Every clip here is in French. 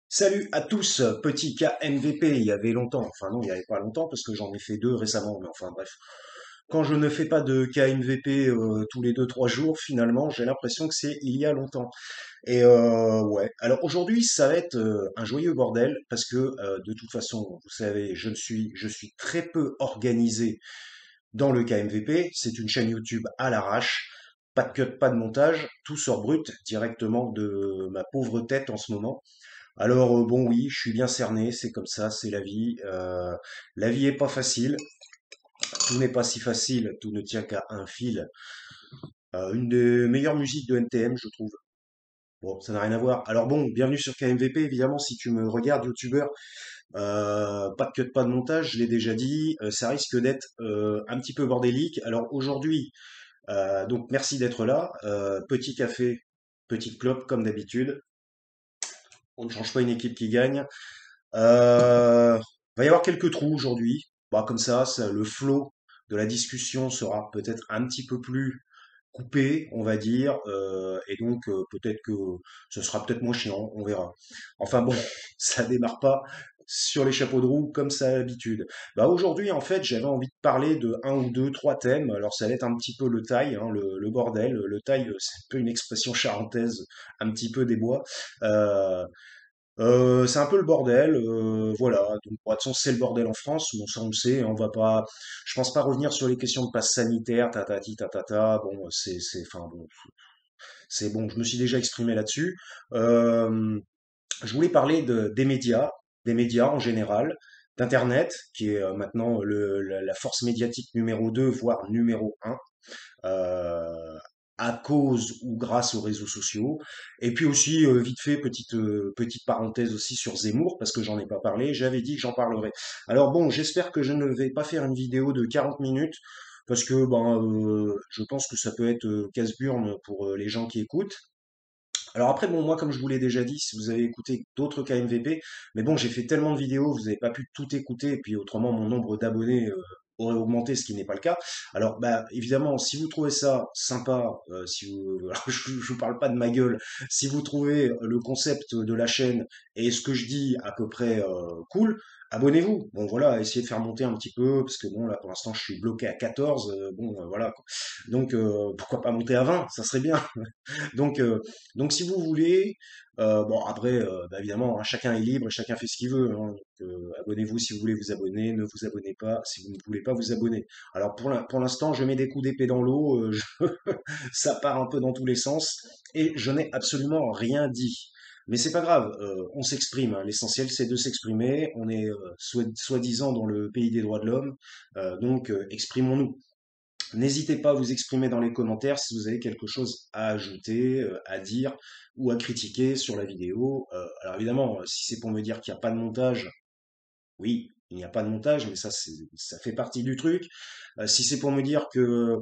Salut à tous, petit cas MVP, il y avait longtemps, enfin non, il y avait pas longtemps parce que j'en ai fait deux récemment, mais enfin bref. Quand je ne fais pas de cas MVP tous les deux trois jours, finalement, j'ai l'impression que c'est il y a longtemps. Et ouais. Alors aujourd'hui, ça va être un joyeux bordel parce que de toute façon, vous savez, je suis très peu organisé dans le cas MVP. C'est une chaîne YouTube à l'arrache, pas de cut, pas de montage, tout sort brut directement de ma pauvre tête en ce moment. Alors bon oui, je suis bien cerné, c'est comme ça, c'est la vie. La vie est pas facile, tout n'est pas si facile, tout ne tient qu'à un fil. Une des meilleures musiques de NTM, je trouve. Bon, ça n'a rien à voir. Alors bon, bienvenue sur KMVP, évidemment, si tu me regardes, youtubeur, pas de cut, pas de montage, je l'ai déjà dit, ça risque d'être un petit peu bordélique. Alors aujourd'hui, donc merci d'être là. Petit café, petite clope, comme d'habitude. On ne change pas une équipe qui gagne. Va y avoir quelques trous aujourd'hui. Bah, comme ça, le flow de la discussion sera peut-être un petit peu plus coupé, on va dire, et donc peut-être que ce sera peut-être moins chiant, on verra. Enfin bon, ça démarre pas sur les chapeaux de roue comme ça a l'habitude. Bah aujourd'hui, en fait, j'avais envie de parler de un ou deux, trois thèmes. Alors ça va être un petit peu le taille, hein, le bordel. Le taille, c'est un peu une expression charentaise, un petit peu des bois. Euh, c'est un peu le bordel, voilà. Donc, bon, de toute façon, c'est le bordel en France. Bon, ça on le sait. On va pas, je pense pas revenir sur les questions de passe sanitaire, tatati, tatata. Bon, enfin bon, c'est bon. Je me suis déjà exprimé là-dessus. Euh, je voulais parler des médias en général, d'Internet, qui est maintenant la force médiatique numéro 2, voire numéro un, euh, à cause ou grâce aux réseaux sociaux. Et puis aussi, vite fait, petite parenthèse aussi sur Zemmour, parce que j'en ai pas parlé, j'avais dit que j'en parlerais. Alors bon, j'espère que je ne vais pas faire une vidéo de 40 minutes, parce que ben, je pense que ça peut être casse-burne pour les gens qui écoutent. Alors après, bon, moi, comme je vous l'ai déjà dit, si vous avez écouté d'autres KMVP, mais bon, j'ai fait tellement de vidéos, vous n'avez pas pu tout écouter, et puis autrement, mon nombre d'abonnés aurait augmenté, ce qui n'est pas le cas. Alors, bah, évidemment, si vous trouvez ça sympa, si vous, alors, je vous parle pas de ma gueule, si vous trouvez le concept de la chaîne et ce que je dis à peu près cool, abonnez-vous. Bon, voilà, essayez de faire monter un petit peu, parce que bon, là, pour l'instant, je suis bloqué à 14, bon, voilà, quoi. Donc, pourquoi pas monter à 20, ça serait bien. Donc, donc si vous voulez, bon après, bah, évidemment, hein, chacun est libre et chacun fait ce qu'il veut, hein. Donc, abonnez-vous si vous voulez vous abonner, ne vous abonnez pas si vous ne voulez pas vous abonner. Alors pour l'instant, je mets des coups d'épée dans l'eau, ça part un peu dans tous les sens et je n'ai absolument rien dit. Mais c'est pas grave, on s'exprime, hein. L'essentiel c'est de s'exprimer. On est soi-disant dans le pays des droits de l'homme, donc exprimons-nous. N'hésitez pas à vous exprimer dans les commentaires si vous avez quelque chose à ajouter, à dire ou à critiquer sur la vidéo. Alors évidemment, si c'est pour me dire qu'il n'y a pas de montage, oui, il n'y a pas de montage, mais ça fait partie du truc. Si c'est pour me dire que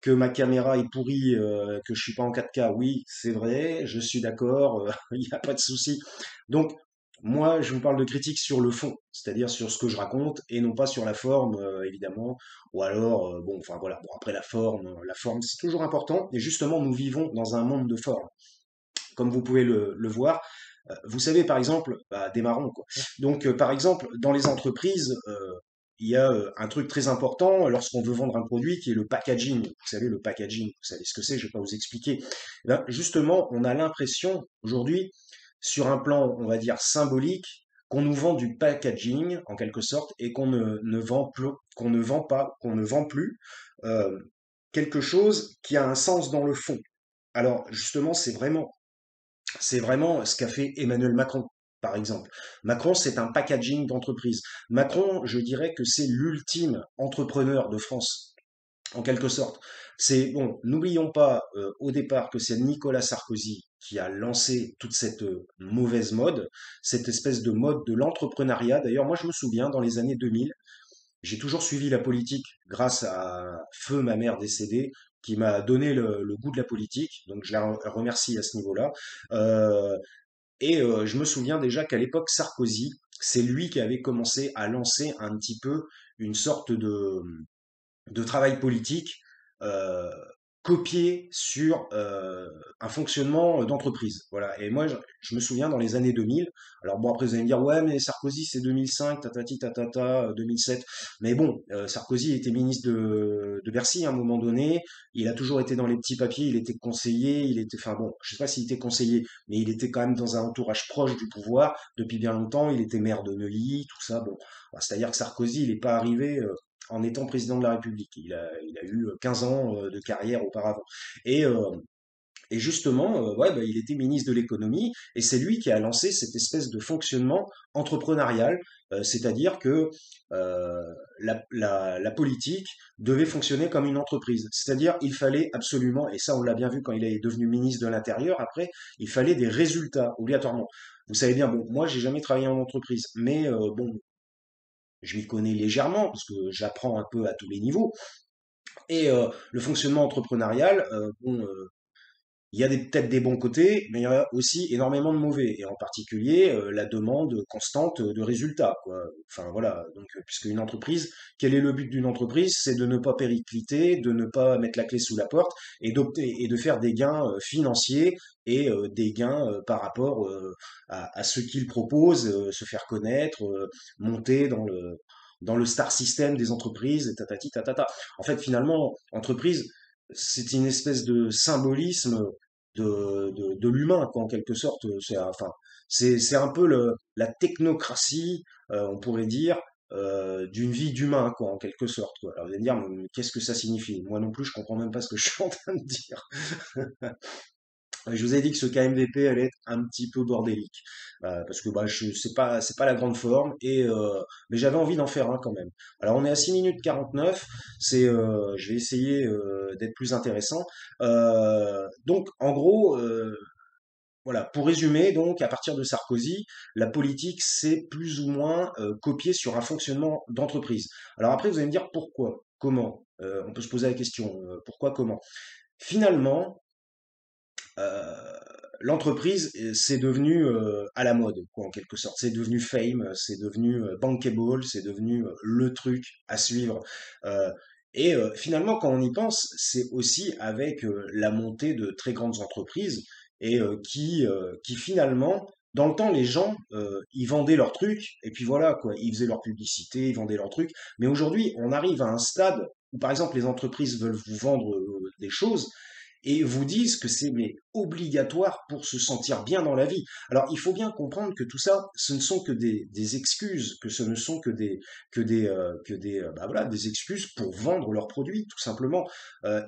ma caméra est pourrie, que je suis pas en 4K, oui, c'est vrai, je suis d'accord, il n'y a pas de souci. Donc, moi, je vous parle de critique sur le fond, c'est-à-dire sur ce que je raconte, et non pas sur la forme, évidemment. Ou alors, bon, enfin voilà, bon, après la forme, c'est toujours important, et justement, nous vivons dans un monde de forme, comme vous pouvez le voir. Vous savez, par exemple, bah, des marrons, quoi. Donc, par exemple, dans les entreprises, il y a un truc très important lorsqu'on veut vendre un produit qui est le packaging. Vous savez, le packaging, vous savez ce que c'est, je vais pas vous expliquer. Eh ben, justement, on a l'impression aujourd'hui, sur un plan, on va dire, symbolique, qu'on nous vend du packaging, en quelque sorte, et ne vend plus, qu'on ne vend plus euh, quelque chose qui a un sens dans le fond. Alors, justement, c'est vraiment ce qu'a fait Emmanuel Macron, par exemple. Macron, c'est un packaging d'entreprise. Macron, je dirais que c'est l'ultime entrepreneur de France, en quelque sorte. C'est bon, n'oublions pas au départ que c'est Nicolas Sarkozy qui a lancé toute cette mauvaise mode, cette espèce de mode de l'entrepreneuriat. D'ailleurs, moi, je me souviens, dans les années 2000, j'ai toujours suivi la politique grâce à feu ma mère décédée qui m'a donné le goût de la politique, donc je la remercie à ce niveau-là. Euh, je me souviens déjà qu'à l'époque, Sarkozy, c'est lui qui avait commencé à lancer un petit peu une sorte de travail politique. Euh, copié sur un fonctionnement d'entreprise. Voilà. Et moi, je me souviens dans les années 2000. Alors bon, après vous allez me dire, ouais, mais Sarkozy c'est 2005, tatati tatata, 2007. Mais bon, Sarkozy était ministre de Bercy à un moment donné. Il a toujours été dans les petits papiers. Il était conseiller. Il était, enfin bon, je sais pas s'il était conseiller, mais il était quand même dans un entourage proche du pouvoir depuis bien longtemps. Il était maire de Neuilly, tout ça. Bon, c'est-à-dire que Sarkozy, il n'est pas arrivé en étant président de la République. Il a eu 15 ans de carrière auparavant. Et, euh, et justement, ouais, bah, il était ministre de l'économie et c'est lui qui a lancé cette espèce de fonctionnement entrepreneurial, c'est-à-dire que euh, la politique devait fonctionner comme une entreprise. C'est-à-dire, il fallait absolument, et ça on l'a bien vu quand il est devenu ministre de l'Intérieur, après, il fallait des résultats obligatoirement. Vous savez bien, bon, moi j'ai jamais travaillé en entreprise, mais bon, je m'y connais légèrement parce que j'apprends un peu à tous les niveaux. Et le fonctionnement entrepreneurial, bon, il y a peut-être des bons côtés, mais il y a aussi énormément de mauvais, et en particulier la demande constante de résultats, quoi. Enfin voilà, donc puisque une entreprise, quel est le but d'une entreprise? C'est de ne pas péricliter, de ne pas mettre la clé sous la porte et de faire des gains financiers et des gains par rapport à ce qu'ils proposent, se faire connaître, monter dans le star system des entreprises, et tatati tatata. En fait, finalement, entreprise, c'est une espèce de symbolisme de l'humain, quoi, en quelque sorte. Enfin, c'est un peu la technocratie, on pourrait dire, d'une vie d'humain, quoi, en quelque sorte, quoi. Alors, vous allez me dire, mais qu'est-ce que ça signifie? Moi non plus, je comprends même pas ce que je suis en train de dire. Je vous ai dit que ce KMVP allait être un petit peu bordélique, parce que bah, c'est pas la grande forme, mais j'avais envie d'en faire un quand même. Alors on est à 6 minutes 49, je vais essayer d'être plus intéressant. Donc en gros, voilà, pour résumer, donc à partir de Sarkozy, la politique c'est plus ou moins copié sur un fonctionnement d'entreprise. Alors après vous allez me dire pourquoi, comment. On peut se poser la question pourquoi, comment. Finalement, euh, l'entreprise, c'est devenu à la mode, quoi, en quelque sorte. C'est devenu fame, c'est devenu bankable, c'est devenu le truc à suivre. Euh, Finalement, quand on y pense, c'est aussi avec la montée de très grandes entreprises qui finalement, dans le temps, les gens, ils vendaient leurs trucs et puis voilà, quoi, ils faisaient leur publicité, ils vendaient leurs trucs. Mais aujourd'hui, on arrive à un stade où, par exemple, les entreprises veulent vous vendre des choses et vous disent que c'est mais obligatoire pour se sentir bien dans la vie. Alors il faut bien comprendre que tout ça, ce ne sont que des excuses, que ce ne sont que des bah voilà, des excuses pour vendre leurs produits, tout simplement.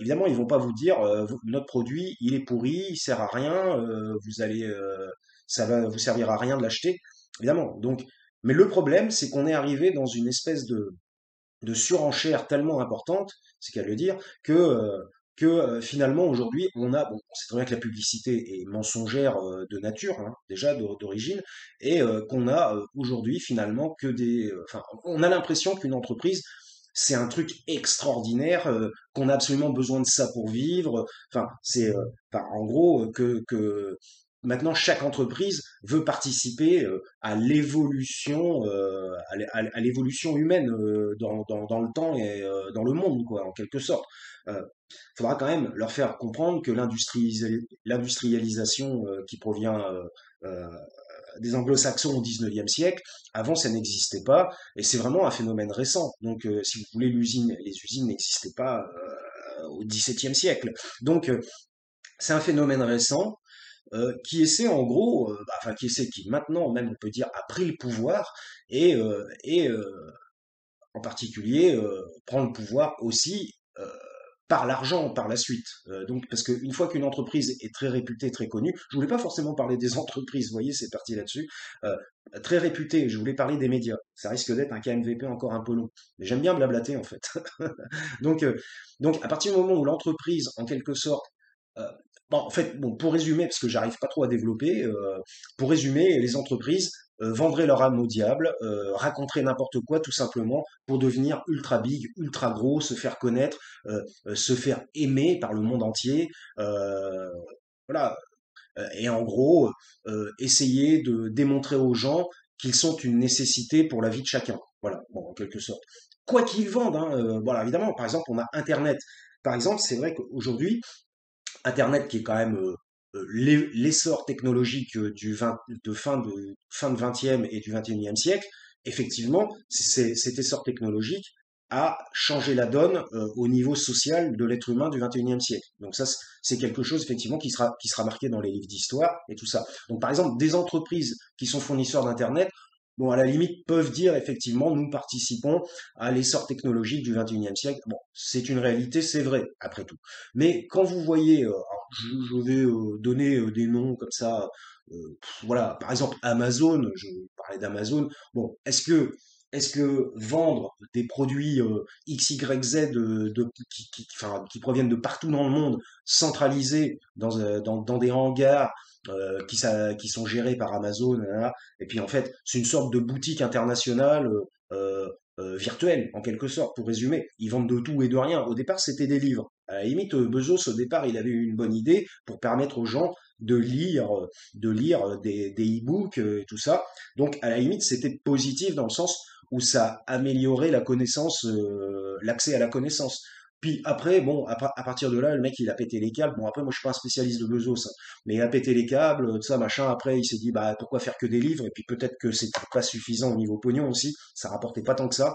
Évidemment, ils vont pas vous dire notre produit il est pourri, il sert à rien, ça va vous servir à rien de l'acheter, évidemment. Donc, mais le problème, c'est qu'on est arrivé dans une espèce de surenchère tellement importante, c'est qu'à le dire, que finalement aujourd'hui bon, on sait très bien que la publicité est mensongère de nature, hein, déjà d'origine, et qu'on a aujourd'hui finalement enfin, on a l'impression qu'une entreprise c'est un truc extraordinaire, qu'on a absolument besoin de ça pour vivre. Enfin, enfin, en gros que maintenant chaque entreprise veut participer à l'évolution, à l'évolution humaine dans le temps et dans le monde, quoi, en quelque sorte. Il faudra quand même leur faire comprendre que l'industrialisation qui provient euh, des anglo-saxons au 19e siècle, avant ça n'existait pas, et c'est vraiment un phénomène récent. Donc si vous voulez, les usines n'existaient pas au 17e siècle. Donc c'est un phénomène récent qui essaie en gros, enfin qui maintenant même on peut dire a pris le pouvoir et en particulier prend le pouvoir aussi par l'argent par la suite. Donc parce qu'une fois qu'une entreprise est très réputée, très connue, je voulais pas forcément parler des entreprises, vous voyez, c'est parti là-dessus. Euh, Très réputée, je voulais parler des médias. Ça risque d'être un KMVP encore un peu long, mais j'aime bien blablater en fait. donc, euh, donc à partir du moment où l'entreprise, en quelque sorte, euh, bon, en fait, bon, pour résumer, parce que j'arrive pas trop à développer, pour résumer, les entreprises vendraient leur âme au diable, raconteraient n'importe quoi tout simplement pour devenir ultra big, ultra gros, se faire connaître, se faire aimer par le monde entier. euh, voilà. Et en gros, essayer de démontrer aux gens qu'ils sont une nécessité pour la vie de chacun. Voilà, bon, en quelque sorte. Quoi qu'ils vendent, hein, voilà, évidemment, par exemple, on a Internet. par exemple, c'est vrai qu'aujourd'hui, Internet, qui est quand même l'essor technologique fin de 20e et du 21e siècle, effectivement, cet essor technologique a changé la donne au niveau social de l'être humain du 21e siècle. Donc ça, c'est quelque chose effectivement qui sera marqué dans les livres d'histoire et tout ça. Donc par exemple, des entreprises qui sont fournisseurs d'Internet, bon, à la limite, peuvent dire effectivement, nous participons à l'essor technologique du 21e siècle. Bon, c'est une réalité, c'est vrai, après tout. Mais quand vous voyez, je vais donner des noms comme ça, voilà, par exemple Amazon, je parlais d'Amazon. Bon, est-ce que vendre des produits X, Y, Z enfin, qui proviennent de partout dans le monde, centralisés dans des hangars qui sont gérés par Amazon, là, et puis en fait, c'est une sorte de boutique internationale virtuelle, en quelque sorte, pour résumer. Ils vendent de tout et de rien. Au départ, c'était des livres. À la limite, Bezos, au départ, il avait eu une bonne idée pour permettre aux gens de lire des e-books et tout ça. Donc, à la limite, c'était positif dans le sens où ça améliorait la connaissance, l'accès à la connaissance. Puis après, bon, à partir de là, le mec, il a pété les câbles. Bon, après, moi, je suis pas un spécialiste de Bezos, hein, mais il a pété les câbles, tout ça, machin. Après, il s'est dit, bah, pourquoi faire que des livres? Et puis peut-être que c'était pas suffisant au niveau pognon aussi. Ça rapportait pas tant que ça.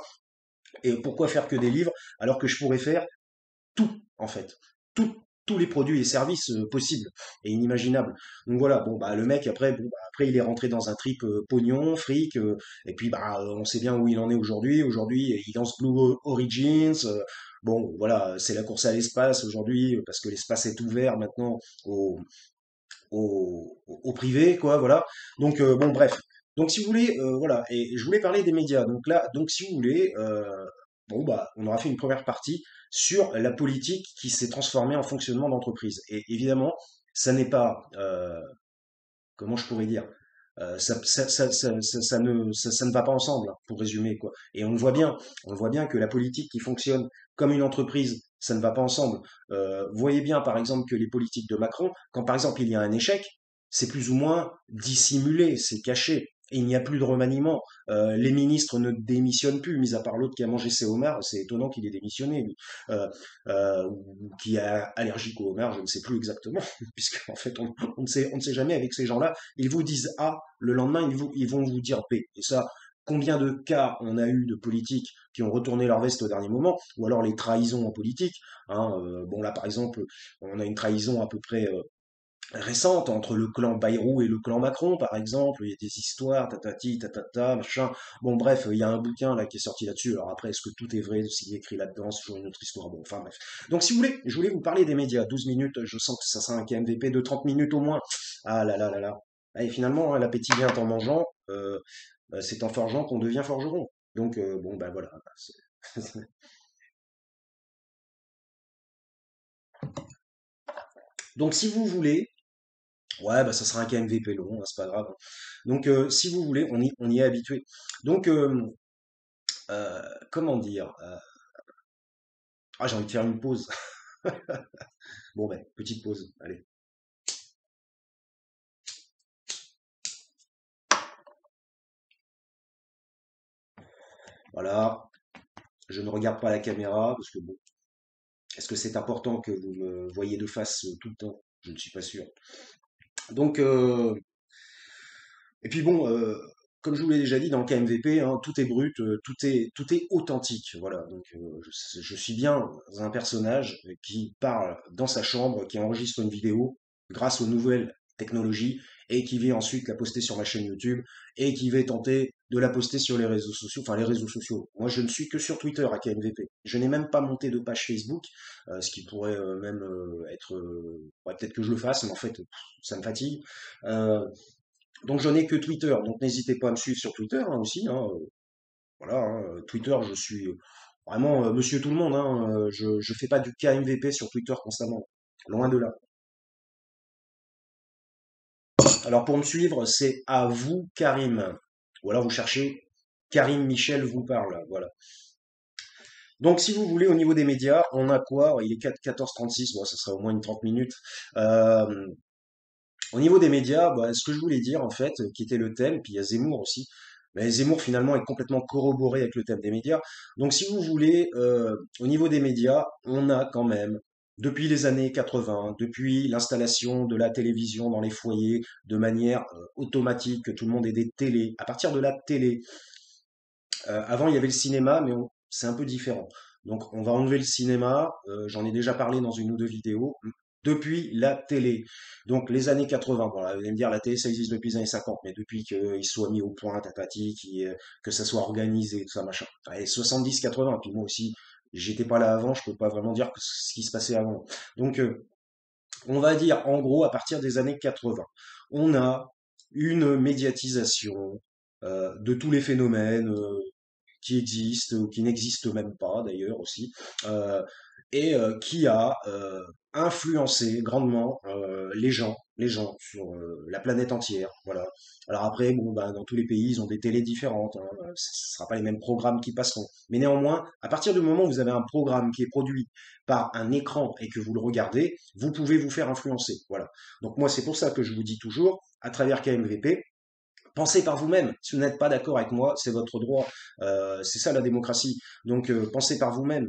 Et pourquoi faire que des livres alors que je pourrais faire tout, en fait. Tout, tous les produits et services possibles et inimaginables. Donc voilà, bon bah le mec après, bon, bah, après il est rentré dans un trip pognon, fric, et puis bah on sait bien où il en est aujourd'hui. Aujourd'hui, il lance Blue Origins. Bon voilà, c'est la course à l'espace aujourd'hui parce que l'espace est ouvert maintenant au, au privé, quoi, voilà. Donc bon bref. Donc si vous voulez, voilà, et je voulais parler des médias. Donc là, donc si vous voulez, bon bah on aura fait une première partie sur la politique qui s'est transformée en fonctionnement d'entreprise. Et évidemment, ça n'est pas, comment je pourrais dire, ça ne va pas ensemble, hein, pour résumer, quoi. Et on le voit bien que la politique qui fonctionne comme une entreprise, ça ne va pas ensemble. Vous voyez bien, par exemple, que les politiques de Macron, quand par exemple il y a un échec, c'est plus ou moins dissimulé, c'est caché. Et il n'y a plus de remaniement. Les ministres ne démissionnent plus, mis à part l'autre qui a mangé ses homards. C'est étonnant qu'il ait démissionné, lui. Ou qui est allergique aux homards, je ne sais plus exactement, puisque en fait on ne sait jamais avec ces gens-là. Ils vous disent A, le lendemain, ils vont vous dire B. Et ça, combien de cas on a eu de politiques qui ont retourné leur veste au dernier moment, ou alors les trahisons en politique, hein, bon là, par exemple, on a une trahison à peu près récente entre le clan Bayrou et le clan Macron, par exemple. Il y a des histoires, tatati, tatata, machin. Bon, bref, il y a un bouquin là qui est sorti là-dessus. Alors après, est-ce que tout est vrai, ce qui est écrit là-dedans, c'est toujours une autre histoire. Bon, enfin bref. Donc si vous voulez, je voulais vous parler des médias. 12 minutes, je sens que ça sera un KMVP de 30 minutes au moins. Ah là là là là. Et finalement, hein, l'appétit vient en mangeant. C'est en forgeant qu'on devient forgeron. Donc bon, ben voilà. Donc si vous voulez, ouais, bah ça sera un KMVP long, hein, c'est pas grave. Donc si vous voulez, on y est habitué. Donc comment dire, ah, j'ai envie de faire une pause. Bon ben, petite pause. Allez. Voilà. Je ne regarde pas la caméra parce que bon, est-ce que c'est important que vous me voyez de face tout le temps? Je ne suis pas sûr. Donc et puis bon, comme je vous l'ai déjà dit dans le KMVP, hein, tout est brut, tout est authentique. Voilà. Donc je suis bien un personnage qui parle dans sa chambre, qui enregistre une vidéo grâce aux nouvelles technologies et qui va ensuite la poster sur ma chaîne YouTube et qui va tenter de la poster sur les réseaux sociaux, enfin les réseaux sociaux. Moi, je ne suis que sur Twitter à KMVP. Je n'ai même pas monté de page Facebook, ce qui pourrait même être, ouais, peut-être que je le fasse, mais en fait, ça me fatigue. Euh, donc je n'ai que Twitter, donc n'hésitez pas à me suivre sur Twitter, hein, aussi, hein, voilà, hein, Twitter, je suis vraiment monsieur tout le monde, hein, je fais pas du KMVP sur Twitter constamment, loin de là. Alors pour me suivre, c'est à vous Karim, ou alors vous cherchez Karim Michel vous parle, voilà. Donc si vous voulez, au niveau des médias, on a quoi? Il est 14h36, bon, ça sera au moins une 30 minutes. Euh, Au niveau des médias, bah, ce que je voulais dire en fait, qui était le thème, puis il y a Zemmour aussi. Mais Zemmour finalement est complètement corroboré avec le thème des médias. Donc si vous voulez, au niveau des médias, on a quand même, depuis les années 80, depuis l'installation de la télévision dans les foyers de manière automatique, que tout le monde ait des télés, à partir de la télé, avant, il y avait le cinéma, mais c'est un peu différent. Donc, on va enlever le cinéma. J'en ai déjà parlé dans une ou deux vidéos. Depuis la télé. Donc, les années 80. Bon, là, vous allez me dire, la télé, ça existe depuis les années 50, mais depuis qu'ils soient mis au point, tatati, que ça soit organisé, tout ça, machin. Allez, 70, 80. Puis moi aussi, j'étais pas là avant, je peux pas vraiment dire ce qui se passait avant. Donc, on va dire, en gros, à partir des années 80, on a une médiatisation de tous les phénomènes, qui existent ou qui n'existent même pas d'ailleurs aussi, euh, et qui a influencé grandement les gens sur la planète entière. Voilà. Alors après, bon, bah, dans tous les pays, ils ont des télés différentes. Hein, ce ne sera pas les mêmes programmes qui passeront. Mais néanmoins, à partir du moment où vous avez un programme qui est produit par un écran et que vous le regardez, vous pouvez vous faire influencer. Voilà. Donc moi, c'est pour ça que je vous dis toujours, à travers KMVP, pensez par vous-même. Si vous n'êtes pas d'accord avec moi, c'est votre droit. C'est ça la démocratie. Donc pensez par vous-même.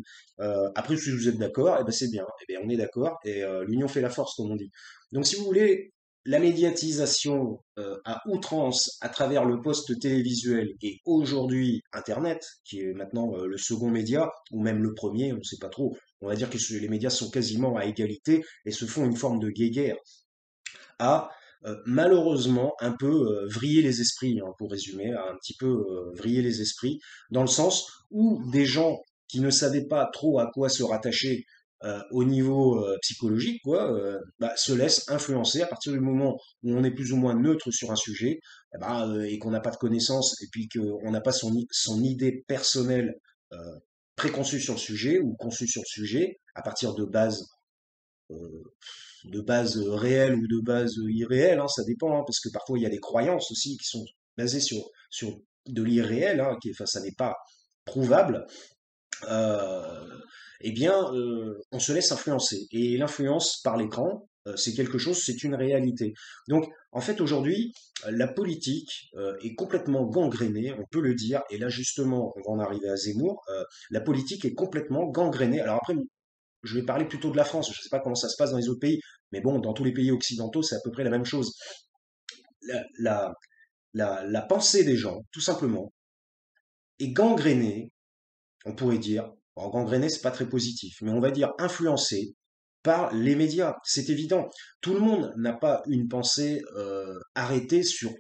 Après, si vous êtes d'accord, eh ben c'est bien. Eh bien, on est d'accord et l'union fait la force, comme on dit. Donc, si vous voulez, la médiatisation à outrance à travers le poste télévisuel et aujourd'hui Internet, qui est maintenant le second média ou même le premier, on ne sait pas trop. On va dire que les médias sont quasiment à égalité et se font une forme de guéguerre a malheureusement un peu vrillé les esprits, hein, pour résumer, a un petit peu vrillé les esprits, dans le sens où des gens qui ne savaient pas trop à quoi se rattacher au niveau psychologique, quoi, bah, se laissent influencer à partir du moment où on est plus ou moins neutre sur un sujet, eh ben, et qu'on n'a pas de connaissances, et puis qu'on n'a pas son idée personnelle euh, préconçue sur le sujet ou conçue sur le sujet, à partir euh, de base réelle ou de base irréelle, hein, ça dépend, hein, parce que parfois il y a des croyances aussi qui sont basées sur de l'irréel, hein, enfin, ça n'est pas prouvable, euh, eh bien, on se laisse influencer. Et l'influence par l'écran, c'est quelque chose, c'est une réalité. Donc, en fait, aujourd'hui, la politique est complètement gangrénée, on peut le dire, et là, justement, on va en arriver à Zemmour, la politique est complètement gangrénée. Alors après, je vais parler plutôt de la France, je ne sais pas comment ça se passe dans les autres pays, mais bon, dans tous les pays occidentaux, c'est à peu près la même chose. La, la, la pensée des gens, tout simplement, est gangrénée, on pourrait dire, bon, gangrénée, c'est pas très positif, mais on va dire influencée par les médias. C'est évident. Tout le monde n'a pas une pensée arrêtée sur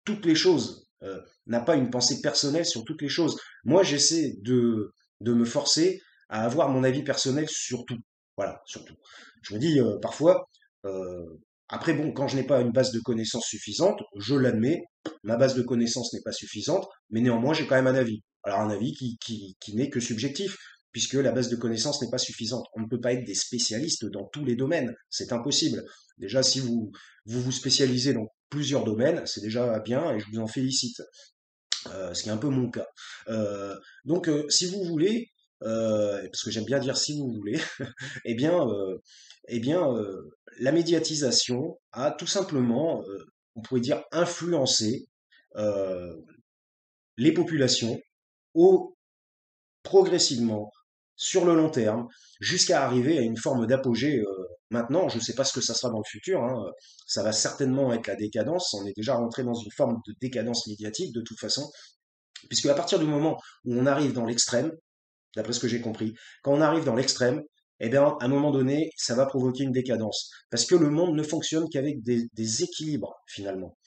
toutes les choses, n'a pas une pensée personnelle sur toutes les choses. Moi, j'essaie de me forcer à avoir mon avis personnel sur tout. Voilà, sur tout. Je me dis parfois, euh, après, bon, quand je n'ai pas une base de connaissances suffisante, je l'admets, ma base de connaissances n'est pas suffisante, mais néanmoins, j'ai quand même un avis. Alors, un avis qui n'est que subjectif, puisque la base de connaissances n'est pas suffisante. On ne peut pas être des spécialistes dans tous les domaines, c'est impossible. Déjà, si vous spécialisez dans plusieurs domaines, c'est déjà bien et je vous en félicite, ce qui est un peu mon cas. Donc, si vous voulez, parce que j'aime bien dire si vous voulez, eh bien, euh, eh bien la médiatisation a tout simplement, on pourrait dire, influencé euh, les populations au progressivement, sur le long terme, jusqu'à arriver à une forme d'apogée. Maintenant, je ne sais pas ce que ça sera dans le futur, hein, ça va certainement être la décadence, on est déjà rentré dans une forme de décadence médiatique de toute façon, puisque à partir du moment où on arrive dans l'extrême, d'après ce que j'ai compris, quand on arrive dans l'extrême, eh bien, à un moment donné, ça va provoquer une décadence, parce que le monde ne fonctionne qu'avec des équilibres, finalement.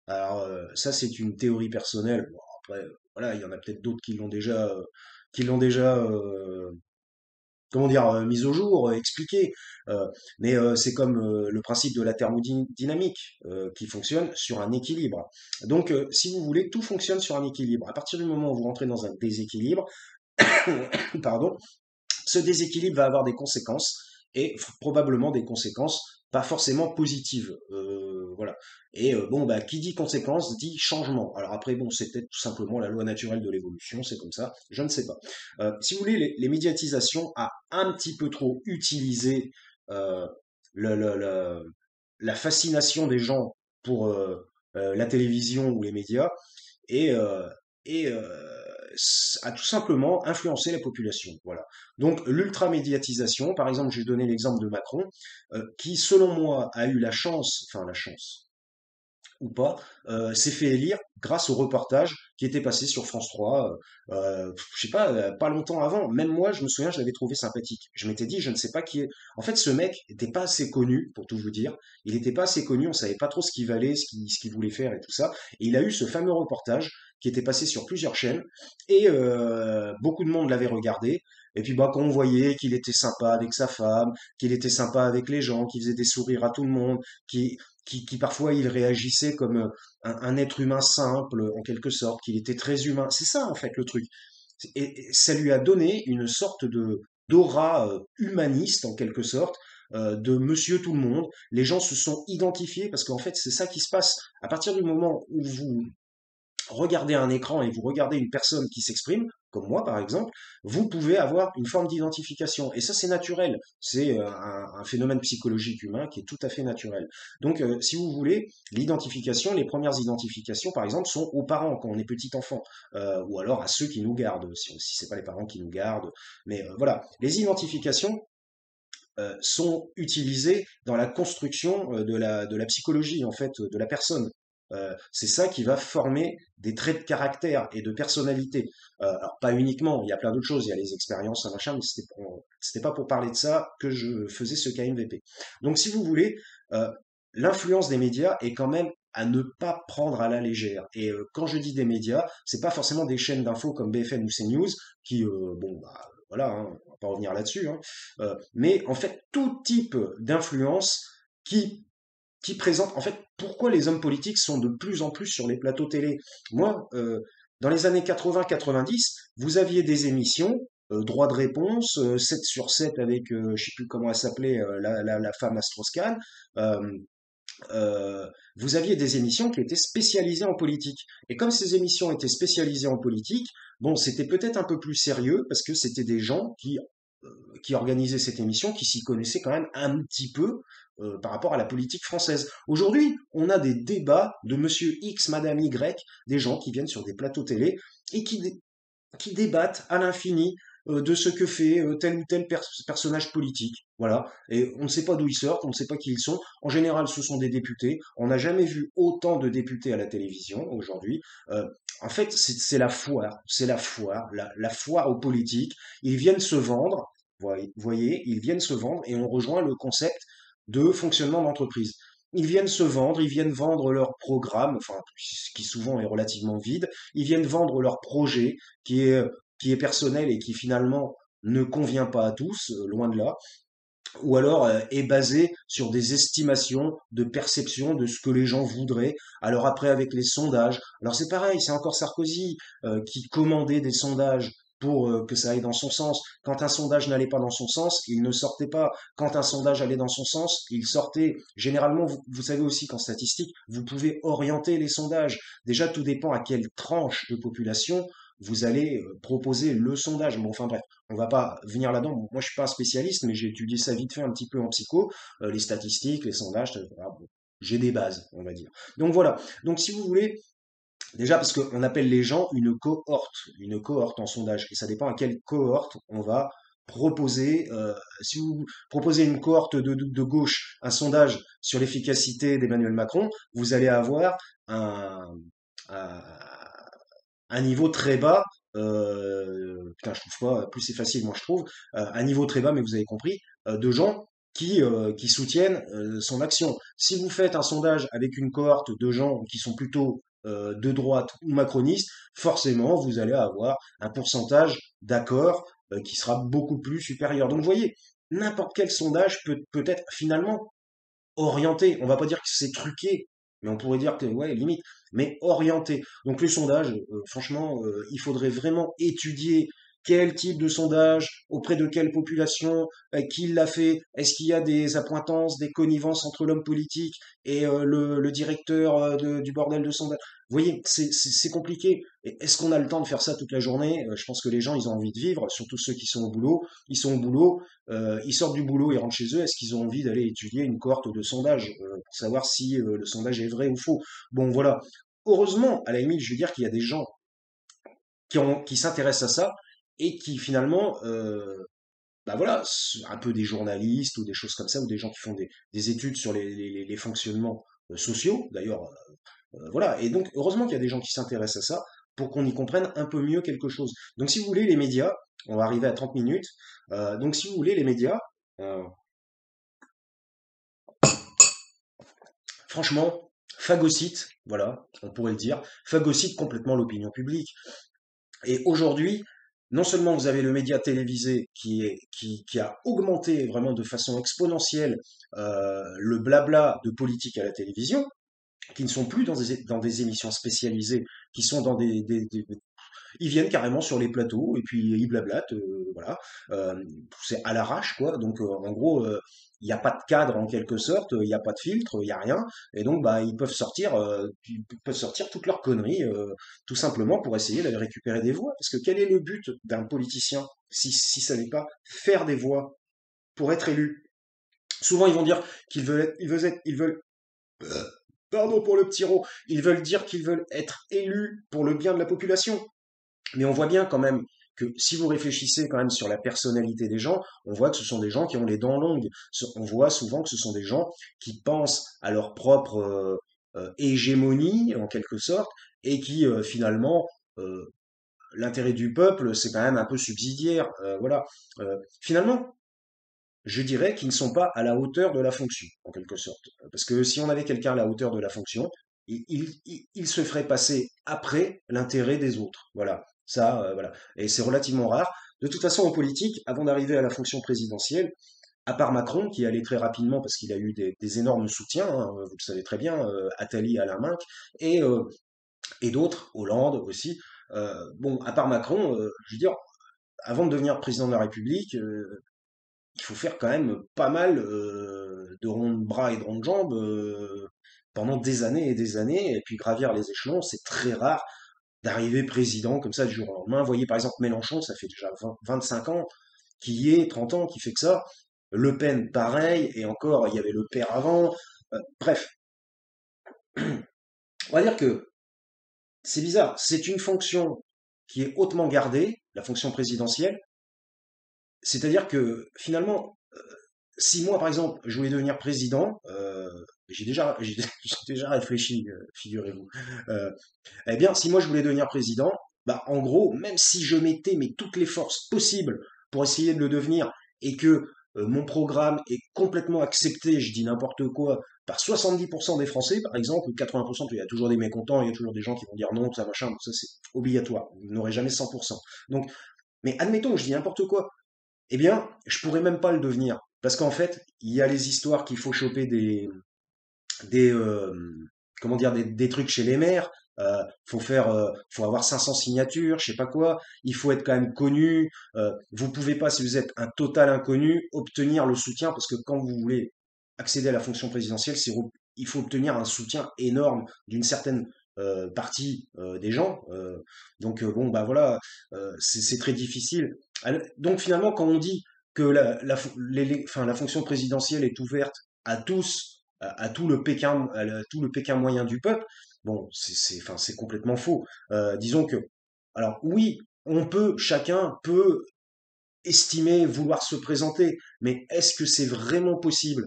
Alors, ça, c'est une théorie personnelle. Bon, après, voilà, il y en a peut-être d'autres qui l'ont déjà, comment dire, mise au jour, expliqué. Mais c'est comme le principe de la thermodynamique qui fonctionne sur un équilibre. Donc, si vous voulez, tout fonctionne sur un équilibre. À partir du moment où vous rentrez dans un déséquilibre, pardon, ce déséquilibre va avoir des conséquences et probablement des conséquences pas forcément positives. Voilà. Et bon, bah, qui dit conséquence dit changement. Alors après, bon, c'est peut-être tout simplement la loi naturelle de l'évolution, c'est comme ça, je ne sais pas. Si vous voulez, les médiatisations a un petit peu trop utilisé euh, le, le- la fascination des gens pour la télévision ou les médias et, euh, a tout simplement influencé la population. Voilà. Donc l'ultramédiatisation, par exemple, j'ai donné l'exemple de Macron, qui selon moi a eu la chance, enfin la chance ou pas, s'est fait élire grâce au reportage qui était passé sur France 3, je sais pas, pas longtemps avant. Même moi, je me souviens, je l'avais trouvé sympathique. Je m'étais dit, je ne sais pas qui est. En fait, ce mec n'était pas assez connu, pour tout vous dire. Il n'était pas assez connu, on savait pas trop ce qu'il valait, ce qu'il voulait faire et tout ça. Et il a eu ce fameux reportage qui était passé sur plusieurs chaînes et beaucoup de monde l'avait regardé. Et puis bah quand on voyait qu'il était sympa avec sa femme, qu'il était sympa avec les gens, qu'il faisait des sourires à tout le monde, qui parfois il réagissait comme un être humain simple, en quelque sorte, qu'il était très humain. C'est ça en fait le truc. Et ça lui a donné une sorte de d'aura humaniste en quelque sorte, de Monsieur Tout le Monde. Les gens se sont identifiés parce qu'en fait c'est ça qui se passe. À partir du moment où vous regardez un écran et vous regardez une personne qui s'exprime, comme moi par exemple, vous pouvez avoir une forme d'identification. Et ça, c'est naturel. C'est un phénomène psychologique humain qui est tout à fait naturel. Donc, si vous voulez, l'identification, les premières identifications, par exemple, sont aux parents quand on est petit enfant, ou alors à ceux qui nous gardent, si c'est pas les parents qui nous gardent. Mais voilà, les identifications sont utilisées dans la construction de la psychologie, en fait, de la personne. C'est ça qui va former des traits de caractère et de personnalité. Alors pas uniquement, il y a plein d'autres choses, il y a les expériences, un machin, mais c'était pas pour parler de ça que je faisais ce KMVP. Donc si vous voulez, euh, l'influence des médias est quand même à ne pas prendre à la légère. Et quand je dis des médias, c'est pas forcément des chaînes d'infos comme BFM ou CNews qui, bon, bah, voilà, hein, on va pas revenir là-dessus, hein, mais en fait tout type d'influence qui qui présente, en fait, pourquoi les hommes politiques sont de plus en plus sur les plateaux télé. Moi, dans les années 80-90, vous aviez des émissions, droit de réponse, 7 sur 7 avec, je sais plus comment elle s'appelait, la femme Astroscan. Euh, vous aviez des émissions qui étaient spécialisées en politique. Et comme ces émissions étaient spécialisées en politique, bon, c'était peut-être un peu plus sérieux parce que c'était des gens qui organisaient cette émission, qui s'y connaissaient quand même un petit peu par rapport à la politique française. Aujourd'hui, on a des débats de Monsieur X, Madame Y, des gens qui viennent sur des plateaux télé et qui débattent à l'infini de ce que fait tel ou tel personnage politique. Voilà. Et on ne sait pas d'où ils sortent, on ne sait pas qui ils sont. En général, ce sont des députés. On n'a jamais vu autant de députés à la télévision aujourd'hui. Euh, en fait, c'est la foire. C'est la foire. La foire aux politiques. Ils viennent se vendre. Voyez, ils viennent se vendre et on rejoint le concept de fonctionnement d'entreprise. Ils viennent se vendre, ils viennent vendre leur programme, enfin, qui souvent est relativement vide, ils viennent vendre leur projet, qui est, qui est personnel et qui finalement ne convient pas à tous, loin de là, ou alors est basé sur des estimations de perception de ce que les gens voudraient. Alors après, avec les sondages, alors c'est pareil, c'est encore Sarkozy qui commandait des sondages pour que ça aille dans son sens. Quand un sondage n'allait pas dans son sens, il ne sortait pas. Quand un sondage allait dans son sens, il sortait. Généralement, vous savez aussi qu'en statistique, vous pouvez orienter les sondages. Déjà, tout dépend à quelle tranche de population vous allez proposer le sondage. Bon, enfin bref, on va pas venir là-dedans. Bon, moi, je suis pas un spécialiste, mais j'ai étudié ça vite fait un petit peu en psycho, les statistiques, les sondages, voilà, bon, j'ai des bases, on va dire. Donc voilà. Donc si vous voulez, déjà parce qu'on appelle les gens une cohorte en sondage, et ça dépend à quelle cohorte on va proposer. Si vous proposez une cohorte de gauche, un sondage sur l'efficacité d'Emmanuel Macron, vous allez avoir un, un, un niveau très bas. Putain, je trouve pas, plus c'est facile, moi je trouve, un niveau très bas, mais vous avez compris, de gens qui soutiennent son action. Si vous faites un sondage avec une cohorte de gens qui sont plutôt de droite ou macronistes, forcément vous allez avoir un pourcentage d'accord qui sera beaucoup plus supérieur. Donc vous voyez, n'importe quel sondage peut être finalement orienté. On va pas dire que c'est truqué, mais on pourrait dire que ouais, limite, mais orienté. Donc les sondages, franchement, il faudrait vraiment étudier quel type de sondage, auprès de quelle population, qui l'a fait, est-ce qu'il y a des appointances, des connivences entre l'homme politique et le directeur du bordel de sondage. Vous voyez, c'est compliqué. Et est-ce qu'on a le temps de faire ça toute la journée? Je pense que les gens, ils ont envie de vivre, surtout ceux qui sont au boulot. Ils sont au boulot, ils sortent du boulot, ils rentrent chez eux. Est-ce qu'ils ont envie d'aller étudier une cohorte de sondage pour savoir si le sondage est vrai ou faux? Bon, voilà. heureusement, à la limite, je veux dire qu'il y a des gens qui s'intéressent à ça et qui finalement, bah voilà, un peu des journalistes ou des choses comme ça, ou des gens qui font des études sur les fonctionnements sociaux, d'ailleurs, voilà. Et donc, heureusement qu'il y a des gens qui s'intéressent à ça pour qu'on y comprenne un peu mieux quelque chose. Donc, si vous voulez, les médias, on va arriver à 30 minutes. Donc, si vous voulez, les médias, euh, franchement, phagocytent, voilà, on pourrait le dire, phagocytent complètement l'opinion publique. Et aujourd'hui, non seulement vous avez le média télévisé qui a augmenté vraiment de façon exponentielle le blabla de politique à la télévision, qui ne sont plus dans des émissions spécialisées, qui sont dans ils viennent carrément sur les plateaux et puis ils blablatent, voilà. C'est à l'arrache, quoi. Donc, en gros, il n'y a pas de cadre en quelque sorte, il n'y a pas de filtre, il n'y a rien. Et donc, bah, ils peuvent sortir toutes leurs conneries, tout simplement pour essayer d'aller récupérer des voix. Parce que quel est le but d'un politicien si ça n'est pas faire des voix pour être élu? Souvent, ils vont dire ils veulent, pardon pour le petit rot, ils veulent dire qu'ils veulent être élus pour le bien de la population. Mais on voit bien quand même que si vous réfléchissez quand même sur la personnalité des gens, on voit que ce sont des gens qui ont les dents longues. On voit souvent que ce sont des gens qui pensent à leur propre hégémonie, en quelque sorte, et qui finalement, euh, l'intérêt du peuple, c'est quand même un peu subsidiaire. Voilà. Finalement, je dirais qu'ils ne sont pas à la hauteur de la fonction, en quelque sorte. Parce que si on avait quelqu'un à la hauteur de la fonction, il se ferait passer après l'intérêt des autres. Voilà. Ça, voilà. Et c'est relativement rare. De toute façon, en politique, avant d'arriver à la fonction présidentielle, à part Macron, qui allait très rapidement parce qu'il a eu des énormes soutiens, hein, vous le savez très bien, Attali, Alain Minc, et, euh, et d'autres, Hollande aussi. Bon, à part Macron, je veux dire, avant de devenir président de la République, il faut faire quand même pas mal de ronds de bras et de ronds de jambes pendant des années et des années, et puis gravir les échelons, c'est très rare d'arriver président comme ça du jour au lendemain. Vous voyez par exemple Mélenchon, ça fait déjà 25 ans qu'il y est, 30 ans qu'il fait que ça. Le Pen, pareil, et encore, il y avait le père avant. Bref, on va dire que c'est bizarre, c'est une fonction qui est hautement gardée, la fonction présidentielle, c'est-à-dire que finalement, si moi, par exemple, je voulais devenir président, j'ai déjà réfléchi, figurez-vous. Euh, eh bien, si moi je voulais devenir président, bah, en gros, même si je mettais mais toutes les forces possibles pour essayer de le devenir et que mon programme est complètement accepté, je dis n'importe quoi, par 70% des Français, par exemple, ou 80%, il y a toujours des mécontents, il y a toujours des gens qui vont dire non, ça machin, ça c'est obligatoire, vous n'aurez jamais 100%. Donc, mais admettons, je dis n'importe quoi, eh bien, je pourrais même pas le devenir. Parce qu'en fait, il y a les histoires qu'il faut choper des comment dire, des trucs chez les maires. Faut avoir 500 signatures, je sais pas quoi. Il faut être quand même connu. Vous pouvez pas, si vous êtes un total inconnu, obtenir le soutien parce que quand vous voulez accéder à la fonction présidentielle, il faut obtenir un soutien énorme d'une certaine partie des gens. Bon, bah voilà, c'est très difficile. Donc finalement, quand on dit que la fonction présidentielle est ouverte à tous, à tout le Pékin, tout le Pékin moyen du peuple, bon, enfin, c'est complètement faux. Disons que, alors oui, chacun peut estimer vouloir se présenter, mais est-ce que c'est vraiment possible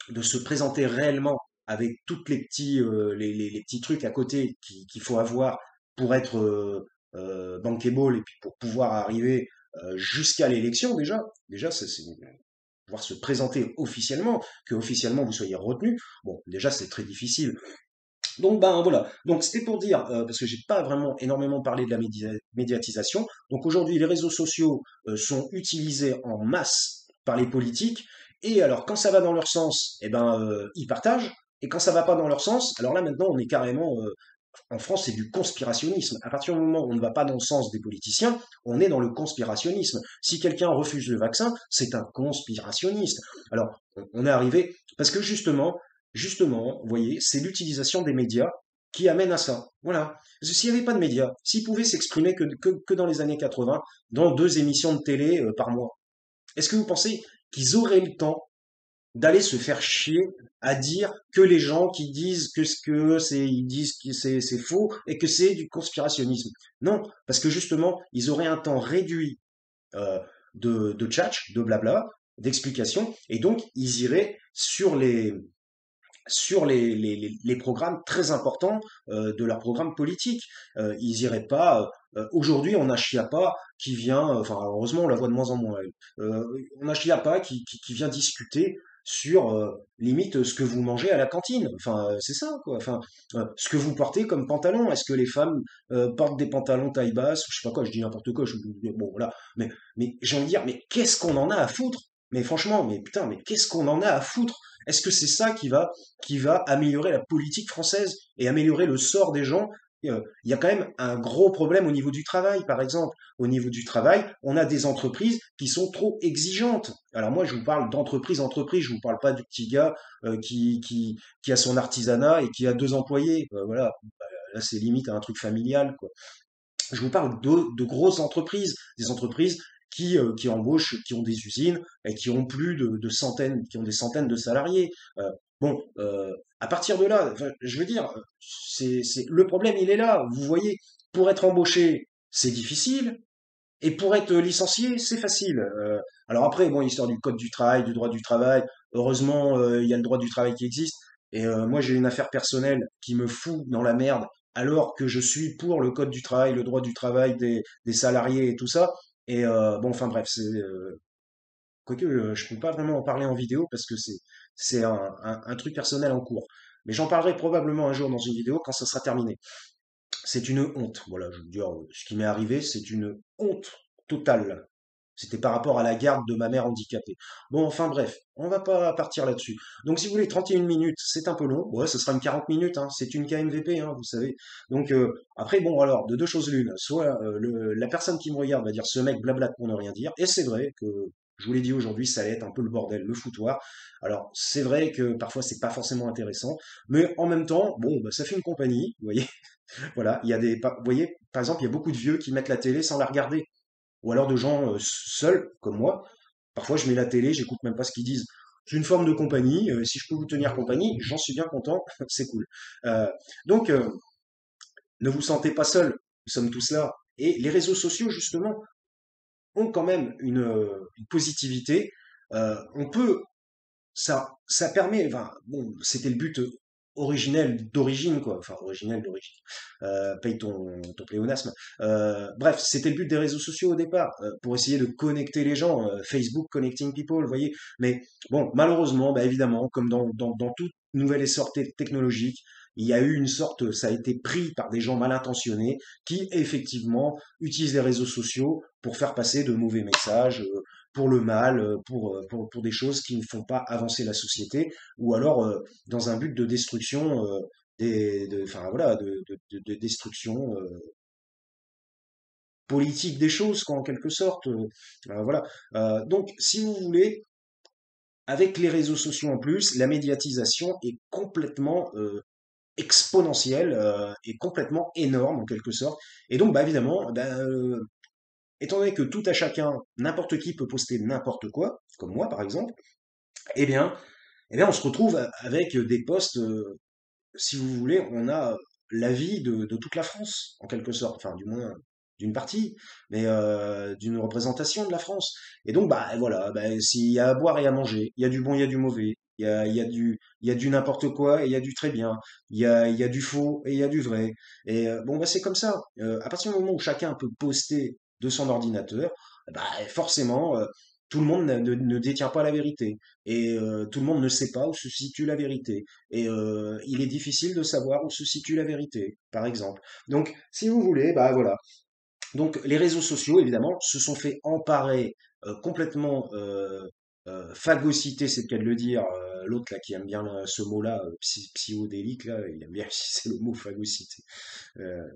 de se présenter réellement avec toutes les petits trucs à côté qu'il faut avoir pour être bankable et puis pour pouvoir arriver jusqu'à l'élection déjà c'est pouvoir se présenter officiellement, que officiellement vous soyez retenu. Bon, déjà c'est très difficile. Donc ben voilà. Donc c'était pour dire parce que j'ai pas vraiment énormément parlé de la médiatisation. Donc aujourd'hui les réseaux sociaux sont utilisés en masse par les politiques et alors quand ça va dans leur sens, eh ben ils partagent et quand ça va pas dans leur sens, alors là maintenant on est carrément en France, c'est du conspirationnisme. À partir du moment où on ne va pas dans le sens des politiciens, on est dans le conspirationnisme. Si quelqu'un refuse le vaccin, c'est un conspirationniste. Alors, on est arrivé, parce que justement, vous voyez, c'est l'utilisation des médias qui amène à ça. Voilà. Parce que s'il n'y avait pas de médias, s'ils pouvaient s'exprimer que dans les années 80, dans 2 émissions de télé par mois, est-ce que vous pensez qu'ils auraient le temps d'aller se faire chier à dire que les gens qui disent que ce que c'est, ils disent que c'est faux et que c'est du conspirationnisme. Non, parce que justement, ils auraient un temps réduit euh, de tchatch, de blabla, d'explication, et donc ils iraient sur les programmes très importants de leur programme politique. Ils iraient pas. Aujourd'hui, on a Chiappa qui vient. Enfin, heureusement, on la voit de moins en moins. Elle. On a Chiappa qui vient discuter sur limite ce que vous mangez à la cantine. Enfin, c'est ça, quoi. Enfin, ce que vous portez comme pantalon. Est-ce que les femmes portent des pantalons taille basse? Je sais pas quoi. Je dis n'importe quoi. Bon, voilà. Mais j'ai envie de dire, mais qu'est-ce qu'on en a à foutre? Mais franchement, mais putain, mais qu'est-ce qu'on en a à foutre? Est-ce que c'est ça qui va améliorer la politique française et améliorer le sort des gens? Il y a quand même un gros problème au niveau du travail, par exemple. Au niveau du travail, on a des entreprises qui sont trop exigeantes. Alors moi, je vous parle d'entreprise, je vous parle pas du petit gars qui a son artisanat et qui a deux employés. Voilà, là c'est limite à un truc familial, quoi. Je vous parle de grosses entreprises, des entreprises qui embauchent, qui ont des usines et qui ont plus de centaines, qui ont des centaines de salariés. Bon, à partir de là, enfin, je veux dire, le problème, il est là. Vous voyez, pour être embauché, c'est difficile, et pour être licencié, c'est facile. Alors après, bon, histoire du code du travail, du droit du travail, heureusement, il y a le droit du travail qui existe. Et moi, j'ai une affaire personnelle qui me fout dans la merde, alors que je suis pour le code du travail, le droit du travail des salariés et tout ça. Et bon, enfin bref, quoique je peux pas vraiment en parler en vidéo parce que c'est un truc personnel en cours. Mais j'en parlerai probablement un jour dans une vidéo quand ça sera terminé. C'est une honte. Voilà, je veux dire, ce qui m'est arrivé, c'est une honte totale. C'était par rapport à la garde de ma mère handicapée. Bon, enfin bref, on va pas partir là-dessus. Donc si vous voulez, 31 minutes, c'est un peu long. Ouais, ce sera une 40 minutes, hein. C'est une KMVP, hein, vous savez. Donc après, bon, alors, de deux choses l'une. Soit la personne qui me regarde va dire ce mec blablate pour ne rien dire. Et c'est vrai que, je vous l'ai dit aujourd'hui, ça allait être un peu le bordel, le foutoir. Alors, c'est vrai que parfois, c'est pas forcément intéressant. Mais en même temps, bon, bah, ça fait une compagnie, vous voyez. Voilà, vous voyez, par exemple, il y a beaucoup de vieux qui mettent la télé sans la regarder, ou alors de gens seuls comme moi. Parfois, je mets la télé, j'écoute même pas ce qu'ils disent. C'est une forme de compagnie. Si je peux vous tenir compagnie, j'en suis bien content. C'est cool. Euh, donc, ne vous sentez pas seul. Nous sommes tous là. Et les réseaux sociaux, justement, ont quand même une positivité. On peut ça permet, enfin, bon, c'était le but originel d'origine, quoi, enfin, originel d'origine, paye ton pléonasme. Bref, c'était le but des réseaux sociaux au départ, pour essayer de connecter les gens, Facebook Connecting People, vous voyez. Mais bon, malheureusement, bah, évidemment, comme dans toute nouvelle essor technologique, il y a eu une sorte, ça a été pris par des gens mal intentionnés qui, effectivement, utilisent les réseaux sociaux pour faire passer de mauvais messages, pour le mal, pour des choses qui ne font pas avancer la société, ou alors dans un but de destruction, enfin voilà, de destruction politique des choses, quoi, en quelque sorte. Voilà. Donc, si vous voulez, avec les réseaux sociaux en plus, la médiatisation est complètement exponentielle et complètement énorme en quelque sorte. Et donc, bah, évidemment, étant donné que tout à chacun, n'importe qui peut poster n'importe quoi, comme moi par exemple, eh bien, on se retrouve avec des postes, si vous voulez, on a l'avis de toute la France, en quelque sorte, enfin du moins d'une partie, mais d'une représentation de la France. Et donc, bah voilà, bah, s'il y a à boire et à manger, il y a du bon, il y a du mauvais, il y a du n'importe quoi et il y a du très bien, il y a du faux et il y a du vrai. Et bon, bah c'est comme ça. À partir du moment où chacun peut poster de son ordinateur, bah forcément, tout le monde ne détient pas la vérité. Et tout le monde ne sait pas où se situe la vérité. Et il est difficile de savoir où se situe la vérité, par exemple. Donc, si vous voulez, bah voilà. Donc, les réseaux sociaux, évidemment, se sont fait emparer complètement phagocyter, c'est le cas de le dire. L'autre là qui aime bien ce mot-là, psychodélique là, il aime bien utiliser le mot phagocyter.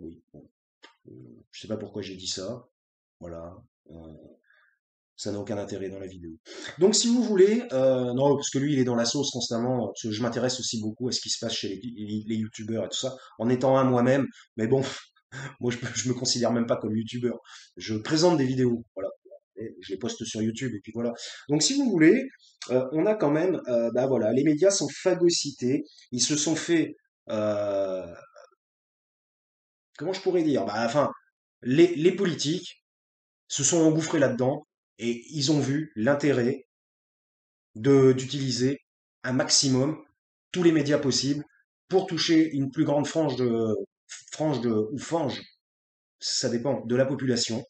Oui, bon, je sais pas pourquoi j'ai dit ça. Voilà. Euh, ça n'a aucun intérêt dans la vidéo. Donc, si vous voulez, non, parce que lui, il est dans la sauce constamment, parce que je m'intéresse aussi beaucoup à ce qui se passe chez les youtubeurs et tout ça, en étant un moi-même. Mais bon, moi, je me considère même pas comme youtubeur. Je présente des vidéos, voilà. je les poste sur YouTube et puis voilà. Donc si vous voulez, on a quand même, bah voilà, les médias sont phagocytés, ils se sont fait, euh, comment je pourrais dire, bah enfin, les politiques se sont engouffrés là-dedans et ils ont vu l'intérêt de d'utiliser un maximum tous les médias possibles pour toucher une plus grande frange de ou fange, ça dépend de la population.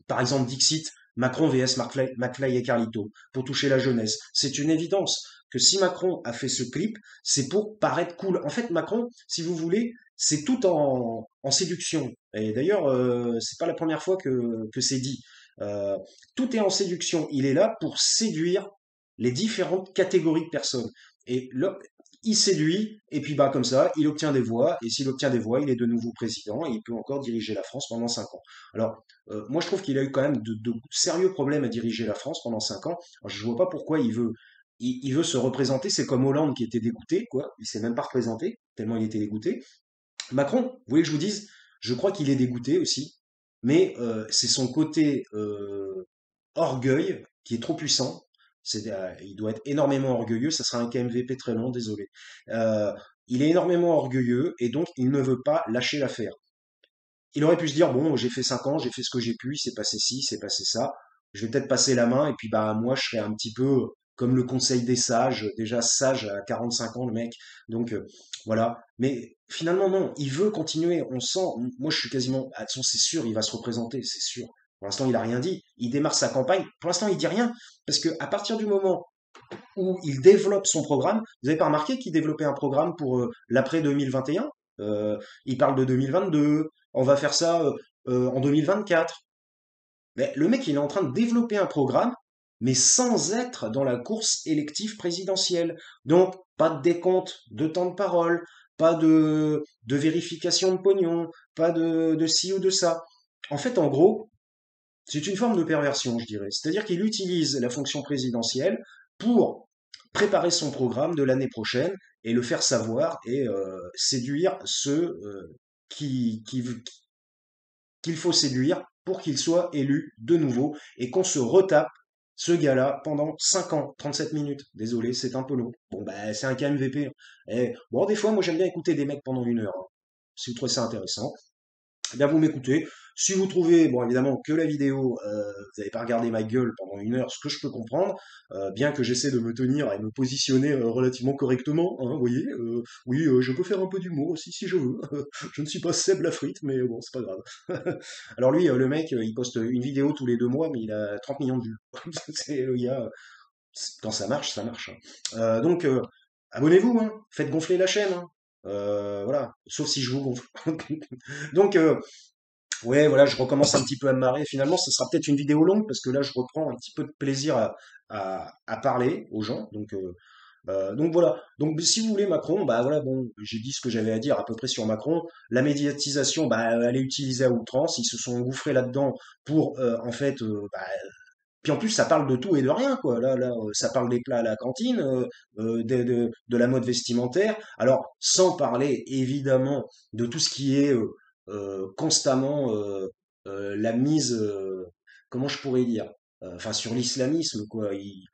Par exemple, Dixit, Macron vs McFly et Carlito, pour toucher la jeunesse. C'est une évidence que si Macron a fait ce clip, c'est pour paraître cool. En fait, Macron, si vous voulez, c'est tout en séduction. Et d'ailleurs, c'est pas la première fois que c'est dit. Euh, Tout est en séduction. Il est là pour séduire les différentes catégories de personnes. Et là, il séduit, et puis bah comme ça, il obtient des voix, et s'il obtient des voix, il est de nouveau président, et il peut encore diriger la France pendant 5 ans. Alors, moi, je trouve qu'il a eu quand même de sérieux problèmes à diriger la France pendant 5 ans. Alors, je vois pas pourquoi il veut se représenter. C'est comme Hollande qui était dégoûté, quoi. Il s'est même pas représenté, tellement il était dégoûté. Macron, vous voulez que je vous dise, je crois qu'il est dégoûté aussi, mais c'est son côté orgueil qui est trop puissant. Il doit être énormément orgueilleux. Ça sera un KMVP très long, désolé. Euh, il est énormément orgueilleux et donc il ne veut pas lâcher l'affaire. Il aurait pu se dire, bon, j'ai fait 5 ans, j'ai fait ce que j'ai pu, il s'est passé ci, il s'est passé ça. Je vais peut-être passer la main et puis bah moi je serai un petit peu comme le conseil des sages, déjà sage à 45 ans le mec. Donc voilà. Mais finalement non, il veut continuer. On sent, moi je suis quasiment, ah, de toute façon, c'est sûr, il va se représenter, c'est sûr. Pour l'instant il a rien dit. Il démarre sa campagne. Pour l'instant il dit rien parce que à partir du moment où il développe son programme. Vous avez pas remarqué qu'il développait un programme pour l'après 2021? Il parle de 2022, on va faire ça en 2024. Mais le mec, il est en train de développer un programme, mais sans être dans la course élective présidentielle. Donc, pas de décompte de temps de parole, pas de vérification de pognon, pas de ci ou de ça. En fait, en gros, c'est une forme de perversion, je dirais. C'est-à-dire qu'il utilise la fonction présidentielle pour préparer son programme de l'année prochaine et le faire savoir et séduire ceux qu'il faut séduire pour qu'il soit élu de nouveau et qu'on se retape ce gars-là pendant 5 ans, 37 minutes. Désolé, c'est un peu long. Bon, bah, c'est un KMVP. Et, bon, des fois, moi, j'aime bien écouter des mecs pendant 1 heure, hein, si vous trouvez ça intéressant eh bien vous m'écoutez. Si vous trouvez, bon évidemment, que la vidéo, vous n'avez pas regardé ma gueule pendant 1 heure, ce que je peux comprendre, bien que j'essaie de me tenir et me positionner relativement correctement, hein, vous voyez, oui, je peux faire un peu d'humour aussi si je veux. Je ne suis pas Seb la frite, mais bon, c'est pas grave. Alors lui, le mec, il poste une vidéo tous les 2 mois, mais il a 30 millions de vues. C'est le gars, quand ça marche, ça marche, hein. Donc, abonnez-vous, hein, faites gonfler la chaîne, hein. Voilà, sauf si je vous gonfle. Donc, ouais, voilà, je recommence un petit peu à me marrer. Finalement, ce sera peut-être une vidéo longue parce que là, je reprends un petit peu de plaisir à parler aux gens. Donc voilà. Donc si vous voulez Macron, bah voilà, bon, j'ai dit ce que j'avais à dire à peu près sur Macron. La médiatisation, bah elle est utilisée à outrance. Ils se sont engouffrés là-dedans pour en fait, bah, puis en plus, ça parle de tout et de rien, quoi. Là, ça parle des plats à la cantine, de la mode vestimentaire. Alors, sans parler évidemment de tout ce qui est constamment la mise, comment je pourrais dire, enfin sur l'islamisme, quoi.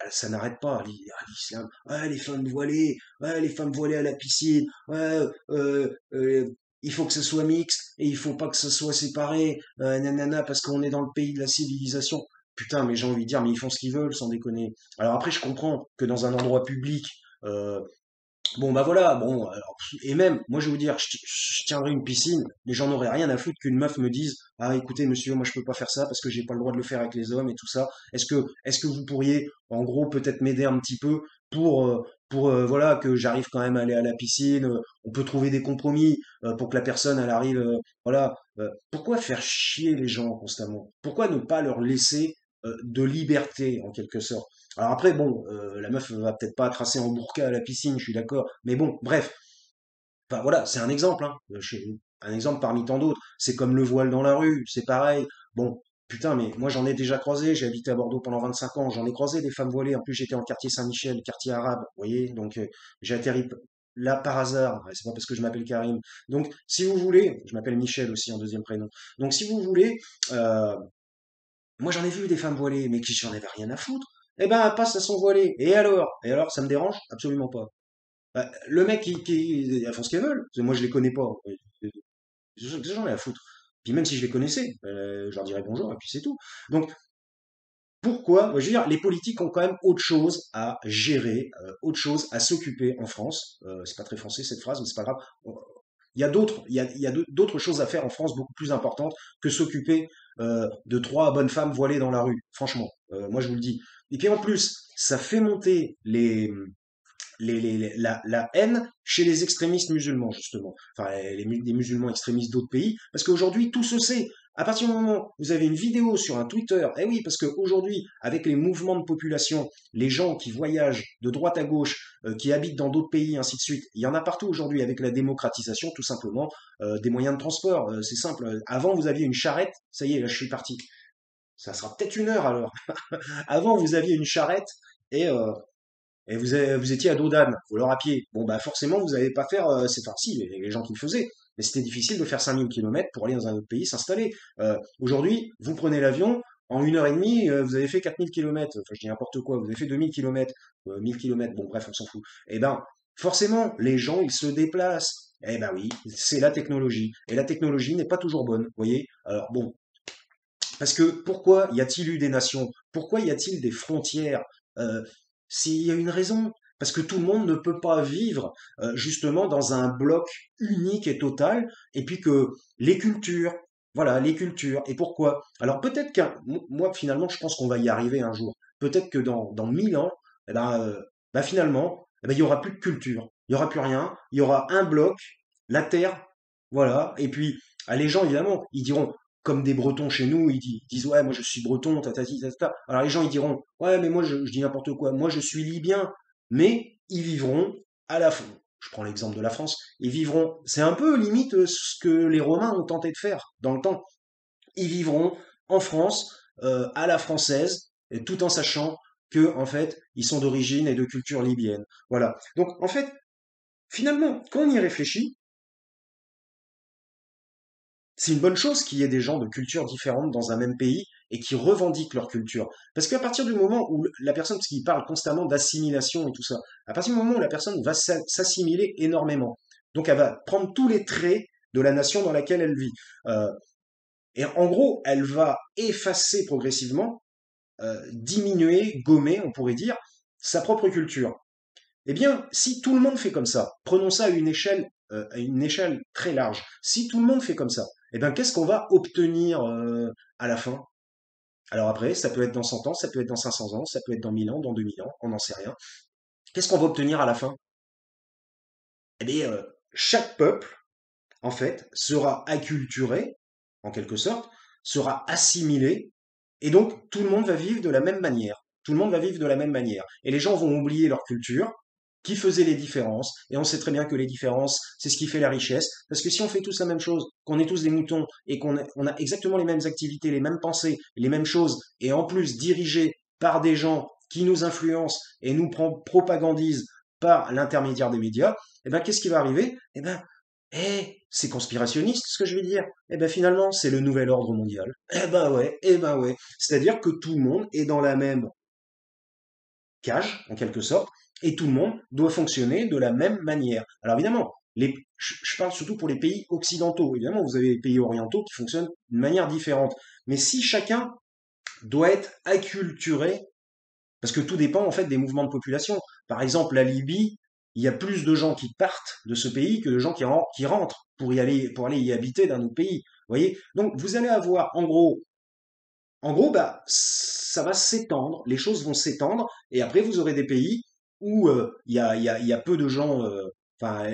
Ça n'arrête pas. L'islam, ouais, les femmes voilées, ouais, les femmes voilées à la piscine, ouais, il faut que ce soit mixte et il faut pas que ce soit séparé, nanana, parce qu'on est dans le pays de la civilisation. Putain, mais j'ai envie de dire, mais ils font ce qu'ils veulent, sans déconner. Alors après, je comprends que dans un endroit public, euh, bon bah voilà, bon, alors, et même, moi je vais vous dire, je tiendrai une piscine, mais j'en aurais rien à foutre qu'une meuf me dise, ah écoutez monsieur, moi je peux pas faire ça parce que j'ai pas le droit de le faire avec les hommes et tout ça. Est-ce que vous pourriez, en gros, peut-être m'aider un petit peu pour voilà que j'arrive quand même à aller à la piscine. On peut trouver des compromis pour que la personne elle arrive, voilà. Pourquoi faire chier les gens constamment? Pourquoi ne pas leur laisser de liberté en quelque sorte? Alors après, bon, la meuf va peut-être pas tracer en burqa à la piscine, je suis d'accord. Mais bon, bref. Enfin voilà, c'est un exemple, hein. Un exemple parmi tant d'autres. C'est comme le voile dans la rue, c'est pareil. Bon, putain, mais moi j'en ai déjà croisé. J'ai habité à Bordeaux pendant 25 ans. J'en ai croisé des femmes voilées. En plus, j'étais en quartier Saint-Michel, quartier arabe. Vous voyez, donc j'ai atterri là par hasard. Ouais, c'est pas parce que je m'appelle Karim. Donc, si vous voulez, je m'appelle Michel aussi en deuxième prénom. Donc, si vous voulez, euh, moi j'en ai vu des femmes voilées, mais qui j'en avais rien à foutre. Eh ben, elles passent à son voilée. Et alors? Et alors, ça me dérange? Absolument pas. Bah, le mec elles font ce qu'elles veulent. Moi, je les connais pas. J'en ai à foutre. Puis même si je les connaissais, je leur dirais bonjour et puis c'est tout. Donc, pourquoi? Je veux dire, les politiques ont quand même autre chose à gérer, autre chose à s'occuper en France. C'est pas très français cette phrase, mais c'est pas grave. Il y a d'autres choses à faire en France beaucoup plus importantes que s'occuper de trois bonnes femmes voilées dans la rue. Franchement, moi je vous le dis. Et puis en plus, ça fait monter la haine chez les extrémistes musulmans, justement. Enfin, les musulmans extrémistes d'autres pays. Parce qu'aujourd'hui, tout se sait. À partir du moment où vous avez une vidéo sur un Twitter, eh oui, parce qu'aujourd'hui, avec les mouvements de population, les gens qui voyagent de droite à gauche, qui habitent dans d'autres pays, ainsi de suite, il y en a partout aujourd'hui avec la démocratisation, tout simplement, des moyens de transport. C'est simple. Avant, vous aviez une charrette. Ça y est, là, je suis parti. Ça sera peut-être une heure alors. Avant, vous aviez une charrette et vous étiez à dos d'âne, ou alors à pied. Bon, bah forcément, vous n'allez pas faire, c'est enfin si, les gens qui le faisaient, mais c'était difficile de faire 5 000 kilomètres pour aller dans un autre pays s'installer. Aujourd'hui, vous prenez l'avion, en 1 heure et demie, vous avez fait 4 000 kilomètres, enfin je dis n'importe quoi, vous avez fait 2 000 kilomètres, 1 000 kilomètres, bon bref, on s'en fout. Eh ben, forcément, les gens, ils se déplacent. Eh ben oui, c'est la technologie. Et la technologie n'est pas toujours bonne, vous voyez. Alors bon, parce que pourquoi y a-t-il eu des nations? Pourquoi y a-t-il des frontières? Euh, S'il y a une raison, parce que tout le monde ne peut pas vivre justement dans un bloc unique et total, et puis que les cultures, voilà, les cultures. Et pourquoi? Alors peut-être moi finalement, je pense qu'on va y arriver un jour. Peut-être que dans 1000 ans, eh ben, bah, finalement, eh ben, il y aura plus de culture, il y aura plus rien, il y aura un bloc, la Terre, voilà. Et puis les gens évidemment, ils diront comme des Bretons chez nous, ils disent ouais, moi je suis breton, tatati, tatata. Alors les gens ils diront ouais, mais moi je dis n'importe quoi, moi je suis libyen, mais ils vivront à la fin. Je prends l'exemple de la France, ils vivront, c'est un peu limite ce que les Romains ont tenté de faire dans le temps. Ils vivront en France, à la française, et tout en sachant que en fait ils sont d'origine et de culture libyenne. Voilà. Donc en fait, finalement, quand on y réfléchit, c'est une bonne chose qu'il y ait des gens de cultures différentes dans un même pays et qui revendiquent leur culture. Parce qu'à partir du moment où la personne, parce qu'il parle constamment d'assimilation et tout ça, à partir du moment où la personne va s'assimiler énormément, donc elle va prendre tous les traits de la nation dans laquelle elle vit. Euh, et en gros, elle va effacer progressivement, diminuer, gommer, on pourrait dire, sa propre culture. Eh bien, si tout le monde fait comme ça, prenons ça à une échelle très large, si tout le monde fait comme ça, eh bien, qu'est-ce qu'on va obtenir à la fin? Alors après, ça peut être dans 100 ans, ça peut être dans 500 ans, ça peut être dans 1000 ans, dans 2000 ans, on n'en sait rien. Qu'est-ce qu'on va obtenir à la fin? Eh bien, chaque peuple, en fait, sera acculturé, en quelque sorte, sera assimilé, et donc tout le monde va vivre de la même manière. Tout le monde va vivre de la même manière. Et les gens vont oublier leur culture, qui faisait les différences, et on sait très bien que les différences, c'est ce qui fait la richesse, parce que si on fait tous la même chose, qu'on est tous des moutons, et on a exactement les mêmes activités, les mêmes pensées, les mêmes choses, et en plus dirigés par des gens qui nous influencent et nous propagandisent par l'intermédiaire des médias, eh ben, qu'est-ce qui va arriver? Eh ben, c'est conspirationniste ce que je vais dire. Eh ben finalement, c'est le nouvel ordre mondial. Eh ben ouais, eh ben ouais. C'est-à-dire que tout le monde est dans la même cage, en quelque sorte, et tout le monde doit fonctionner de la même manière. Alors évidemment, je parle surtout pour les pays occidentaux. Évidemment, vous avez les pays orientaux qui fonctionnent d'une manière différente. Mais si chacun doit être acculturé, parce que tout dépend en fait des mouvements de population. Par exemple, la Libye, il y a plus de gens qui partent de ce pays que de gens qui rentrent pour aller y habiter d'un autre pays. Vous voyez? Donc vous allez avoir en gros, bah, ça va s'étendre, les choses vont s'étendre, et après vous aurez des pays où il y a peu de gens, enfin,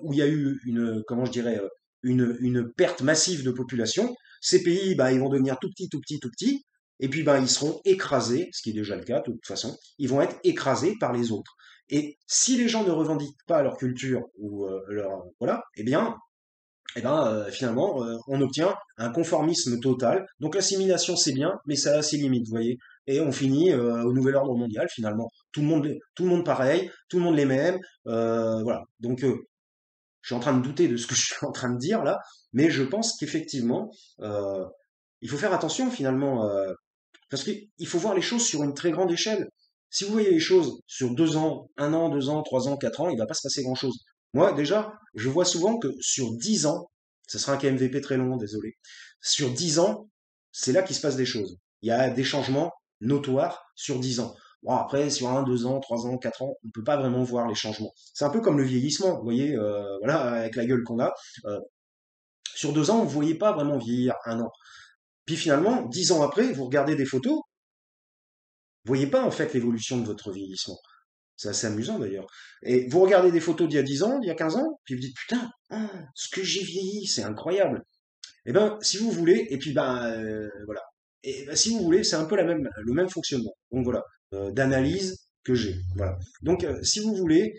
où il y a eu comment je dirais, une perte massive de population. Ces pays, bah, ils vont devenir tout petits, tout petits, tout petits, et puis bah, ils seront écrasés, ce qui est déjà le cas de toute façon, ils vont être écrasés par les autres. Et si les gens ne revendiquent pas leur culture ou leur voilà, eh bien, finalement, on obtient un conformisme total. Donc l'assimilation, c'est bien, mais ça a ses limites, vous voyez. Et on finit au nouvel ordre mondial, finalement. Tout le monde pareil, tout le monde les mêmes. Voilà. Donc, je suis en train de douter de ce que je suis en train de dire là, mais je pense qu'effectivement, il faut faire attention finalement. Parce qu'il faut voir les choses sur une très grande échelle. Si vous voyez les choses sur 2 ans, 1 an, 2 ans, 3 ans, 4 ans, il va pas se passer grand-chose. Moi, déjà, je vois souvent que sur 10 ans, ce sera un KMVP très long, désolé, sur 10 ans, c'est là qu'il se passe des choses. Il y a des changements notoires sur 10 ans. Bon, après, sur 1, 2 ans, 3 ans, 4 ans, on peut pas vraiment voir les changements. C'est un peu comme le vieillissement, vous voyez, voilà, avec la gueule qu'on a. euh, sur 2 ans, vous ne voyez pas vraiment vieillir 1 an. Puis finalement, 10 ans après, vous regardez des photos, vous voyez pas en fait l'évolution de votre vieillissement. C'est assez amusant d'ailleurs. Et vous regardez des photos d'il y a 10 ans, d'il y a 15 ans, puis vous dites putain, ce que j'ai vieilli, c'est incroyable. Eh ben, si vous voulez, et puis ben voilà. Et ben, si vous voulez, c'est un peu le même fonctionnement. Donc voilà, d'analyse que j'ai. Voilà. Donc si vous voulez,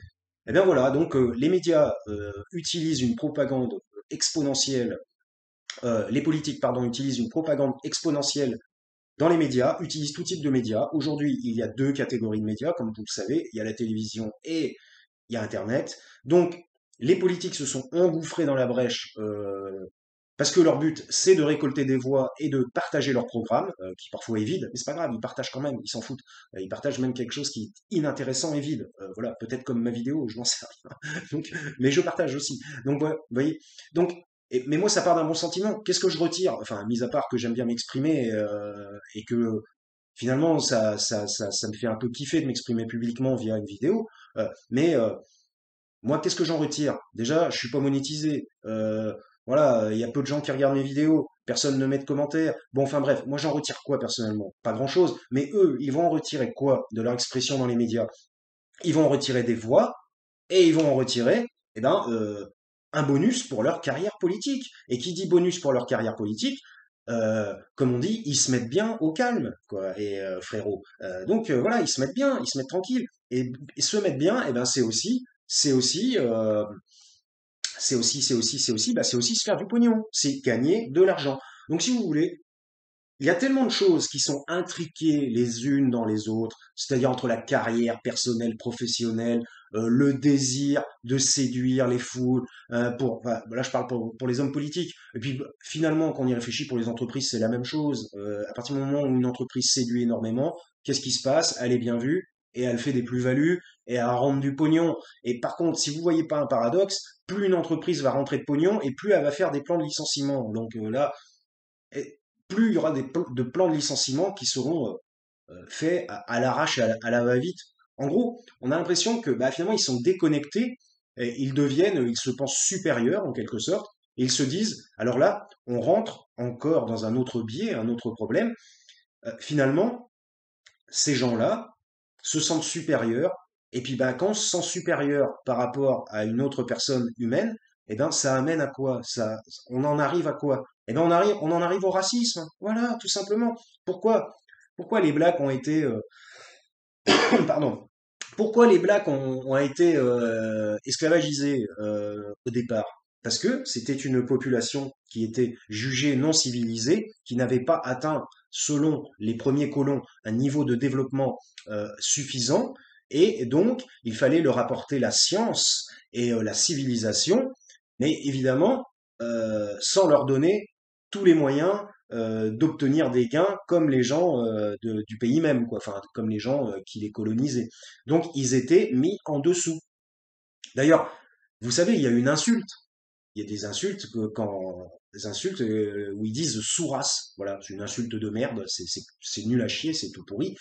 eh bien voilà. Donc les médias utilisent une propagande exponentielle. Les politiques, pardon, utilisent une propagande exponentielle dans les médias, utilisent tout type de médias. Aujourd'hui, il y a deux catégories de médias, comme vous le savez. Il y a la télévision et il y a Internet. Donc, les politiques se sont engouffrés dans la brèche parce que leur but, c'est de récolter des voix et de partager leur programme, qui parfois est vide, mais c'est pas grave, ils partagent quand même, ils s'en foutent. Ils partagent même quelque chose qui est inintéressant et vide. Voilà, peut-être comme ma vidéo, je n'en sais rien. Donc, mais je partage aussi. Donc, voilà, vous voyez. Donc, mais moi, ça part d'un bon sentiment. Qu'est-ce que je retire? Enfin, mis à part que j'aime bien m'exprimer et que finalement, ça me fait un peu kiffer de m'exprimer publiquement via une vidéo. Mais moi, qu'est-ce que j'en retire? Déjà, je suis pas monétisé. Voilà, il y a peu de gens qui regardent mes vidéos. Personne ne met de commentaires. Bon, enfin bref, moi j'en retire quoi personnellement? Pas grand-chose. Mais eux, ils vont en retirer quoi de leur expression dans les médias? Ils vont en retirer des voix et ils vont en retirer, eh ben, un bonus pour leur carrière politique. Et qui dit bonus pour leur carrière politique, comme on dit, ils se mettent bien au calme, quoi. Et frérot, donc voilà, ils se mettent bien, ils se mettent tranquilles. Et se mettre bien, eh ben, c'est aussi, c'est aussi se faire du pognon, c'est gagner de l'argent. Donc si vous voulez, il y a tellement de choses qui sont intriquées les unes dans les autres, c'est-à-dire entre la carrière personnelle, professionnelle, le désir de séduire les foules, enfin, là je parle pour les hommes politiques, et puis finalement quand on y réfléchit pour les entreprises c'est la même chose. À partir du moment où une entreprise séduit énormément, qu'est-ce qui se passe? Elle est bien vue et elle fait des plus-values et elle rentre du pognon. Et par contre, si vous voyez pas un paradoxe, plus une entreprise va rentrer de pognon et plus elle va faire des plans de licenciement. Donc là, et plus il y aura de plans de licenciement qui seront faits à l'arrache et à la va-vite. En gros, on a l'impression que bah, finalement ils sont déconnectés, et ils se pensent supérieurs en quelque sorte, et ils se disent, alors là, on rentre encore dans un autre biais, un autre problème. Finalement, ces gens-là se sentent supérieurs, et puis bah, quand on se sent supérieur par rapport à une autre personne humaine, eh ben ça amène à quoi? On en arrive à quoi? Eh ben on en arrive au racisme. Voilà, tout simplement. Pourquoi? Pourquoi les blacks ont été, pardon, pourquoi les blacks ont été esclavagisés au départ? Parce que c'était une population qui était jugée non civilisée, qui n'avait pas atteint, selon les premiers colons, un niveau de développement suffisant, et donc il fallait leur apporter la science et la civilisation, mais évidemment sans leur donner tous les moyens d'obtenir des gains comme les gens du pays même, quoi, enfin comme les gens qui les colonisaient. Donc ils étaient mis en dessous. D'ailleurs, vous savez, il y a une insulte. Il y a des insultes des insultes où ils disent sous-race. Voilà, c'est une insulte de merde. C'est nul à chier, c'est tout pourri.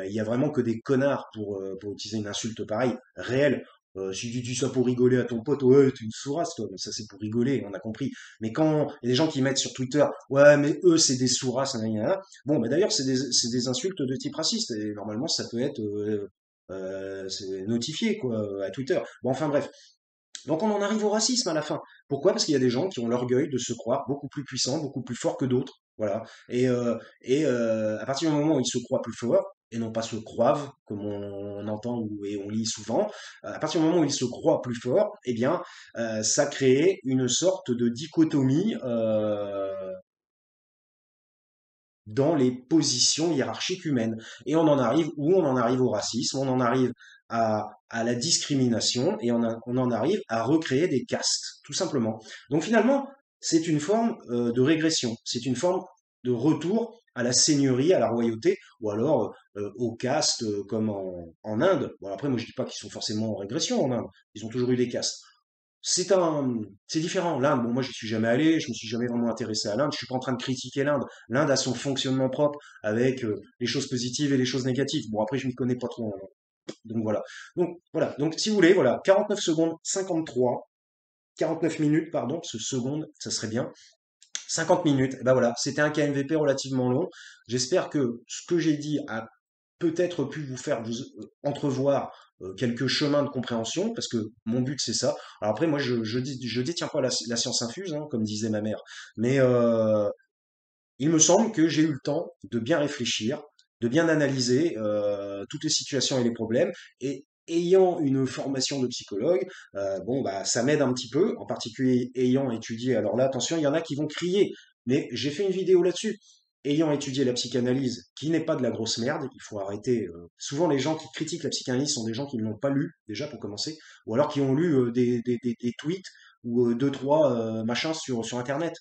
Il y a vraiment que des connards pour utiliser une insulte pareille, réelle. Si tu dis ça pour rigoler à ton pote, ouais, t'es une sourasse, toi. Mais ça, c'est pour rigoler, on a compris. Mais quand il y a des gens qui mettent sur Twitter, ouais, mais eux, c'est des sourasses, bon, bah d'ailleurs, c'est des insultes de type raciste. Et normalement, ça peut être c'est notifié, quoi, à Twitter. Bon, enfin bref. Donc on en arrive au racisme à la fin. Pourquoi? Parce qu'il y a des gens qui ont l'orgueil de se croire beaucoup plus puissants, beaucoup plus forts que d'autres. Voilà. À partir du moment où ils se croient plus forts, et non pas se croivent, comme on entend et on lit souvent, à partir du moment où ils se croient plus forts, eh bien, ça crée une sorte de dichotomie dans les positions hiérarchiques humaines. Et on en arrive où? On en arrive au racisme, on en arrive à la discrimination et on en arrive à recréer des castes, tout simplement. Donc finalement, c'est une forme de régression, c'est une forme de retour à la seigneurie, à la royauté, ou alors aux castes comme en Inde. Bon, après, moi, je dis pas qu'ils sont forcément en régression en Inde. Ils ont toujours eu des castes. C'est différent. L'Inde, bon, moi, je suis jamais allé, je me suis jamais vraiment intéressé à l'Inde. Je suis pas en train de critiquer l'Inde. L'Inde a son fonctionnement propre avec les choses positives et les choses négatives. Bon, après, je m'y connais pas trop, hein. Donc voilà. Donc voilà. Donc si vous voulez, voilà, 49 secondes 53, 49 minutes, pardon, ce seconde, ça serait bien. 50 minutes, et ben voilà, c'était un KMVP relativement long. J'espère que ce que j'ai dit a peut-être pu vous faire vous entrevoir quelques chemins de compréhension, parce que mon but c'est ça. Alors après, moi je détiens pas la science infuse, hein, comme disait ma mère, mais il me semble que j'ai eu le temps de bien réfléchir, de bien analyser toutes les situations et les problèmes, et ayant une formation de psychologue, bon bah ça m'aide un petit peu, en particulier ayant étudié. Alors là, attention, il y en a qui vont crier, mais j'ai fait une vidéo là-dessus. Ayant étudié la psychanalyse, qui n'est pas de la grosse merde, il faut arrêter. Souvent, les gens qui critiquent la psychanalyse sont des gens qui ne l'ont pas lu déjà pour commencer, ou alors qui ont lu des tweets ou deux trois machins sur Internet.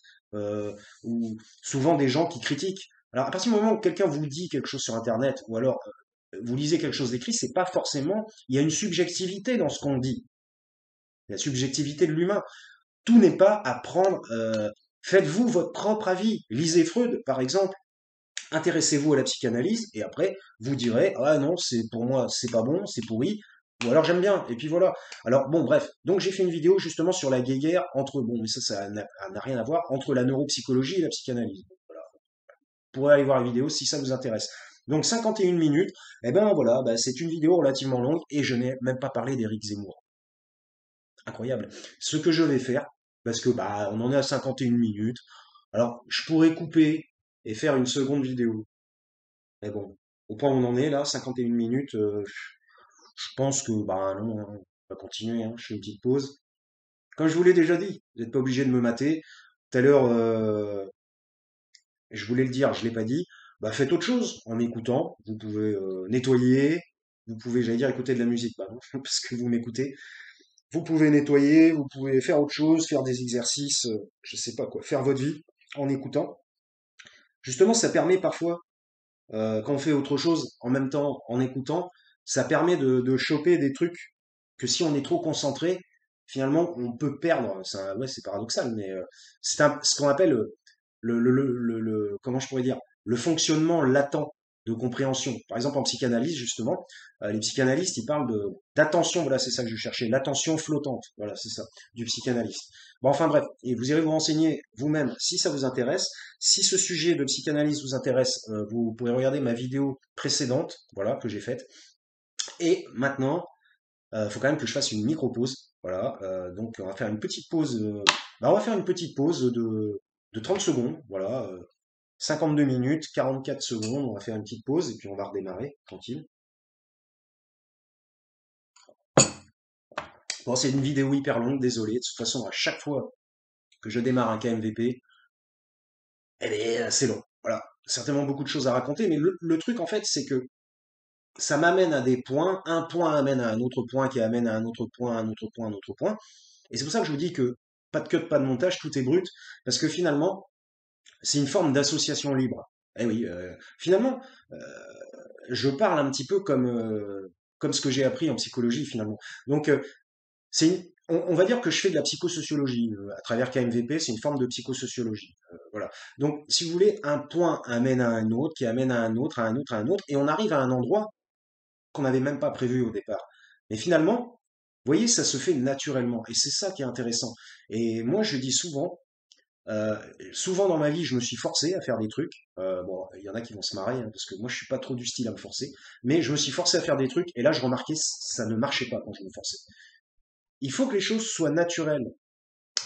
Ou souvent des gens qui critiquent. Alors, à partir du moment où quelqu'un vous dit quelque chose sur Internet, ou alors vous lisez quelque chose d'écrit, c'est pas forcément. Il y a une subjectivité dans ce qu'on dit, la subjectivité de l'humain. Tout n'est pas à prendre. Faites-vous votre propre avis. Lisez Freud, par exemple. Intéressez-vous à la psychanalyse et après vous direz ah non c'est pour moi c'est pas bon c'est pourri ou alors j'aime bien et puis voilà. Alors bon bref, donc j'ai fait une vidéo justement sur la guéguerre entre bon mais ça n'a rien à voir entre la neuropsychologie et la psychanalyse. Voilà. Vous pourrez aller voir la vidéo si ça vous intéresse. Donc 51 minutes, et ben voilà, bah, c'est une vidéo relativement longue et je n'ai même pas parlé d'Éric Zemmour. Incroyable. Ce que je vais faire, parce que bah on en est à 51 minutes, alors je pourrais couper et faire une seconde vidéo. Mais bon, au point où on en est là, 51 minutes, je pense que bah non, hein, on va continuer, hein, je fais une petite pause. Comme je vous l'ai déjà dit, vous n'êtes pas obligé de me mater. Tout à l'heure, je voulais le dire, je l'ai pas dit. Bah faites autre chose en m'écoutant. Vous pouvez nettoyer, vous pouvez, j'allais dire, écouter de la musique, bah non, parce que vous m'écoutez. Vous pouvez nettoyer, vous pouvez faire autre chose, faire des exercices, je sais pas quoi, faire votre vie en écoutant. Justement, ça permet parfois quand on fait autre chose en même temps en écoutant, ça permet de choper des trucs que si on est trop concentré, finalement, on peut perdre. Ouais, c'est paradoxal, mais ce qu'on appelle comment je pourrais dire, le fonctionnement latent de compréhension. Par exemple, en psychanalyse, justement, les psychanalystes, ils parlent d'attention, voilà, c'est ça que je cherchais, l'attention flottante, voilà, c'est ça, du psychanalyste. Bon, enfin bref, et vous irez vous renseigner vous-même si ça vous intéresse. Si ce sujet de psychanalyse vous intéresse, vous pourrez regarder ma vidéo précédente, voilà, que j'ai faite. Et maintenant, il faut quand même que je fasse une micro-pause. Voilà, donc on va faire une petite pause. On va faire une petite pause de 30 secondes. Voilà, 52 minutes, 44 secondes. On va faire une petite pause et puis on va redémarrer tranquille. Bon, c'est une vidéo hyper longue, désolé. De toute façon, à chaque fois que je démarre un KMVP, eh bien, c'est long. Voilà, certainement beaucoup de choses à raconter, mais le truc en fait, c'est que ça m'amène à des points, un point amène à un autre point qui amène à un autre point, un autre point, un autre point. Et c'est pour ça que je vous dis que pas de cut, pas de montage, tout est brut, parce que finalement, c'est une forme d'association libre. Eh oui, finalement, euh, je parle un petit peu comme ce que j'ai appris en psychologie finalement. Donc, on va dire que je fais de la psychosociologie à travers KMVP, c'est une forme de psychosociologie. Voilà. Donc, si vous voulez, un point amène à un autre, qui amène à un autre, à un autre, à un autre, et on arrive à un endroit qu'on n'avait même pas prévu au départ. Mais finalement, vous voyez, ça se fait naturellement. Et c'est ça qui est intéressant. Et moi, je dis souvent, euh, souvent dans ma vie, je me suis forcé à faire des trucs. Bon, il y en a qui vont se marrer, hein, parce que moi, je suis pas trop du style à me forcer. Mais je me suis forcé à faire des trucs. Et là, je remarquais, ça ne marchait pas quand je me forçais. Il faut que les choses soient naturelles.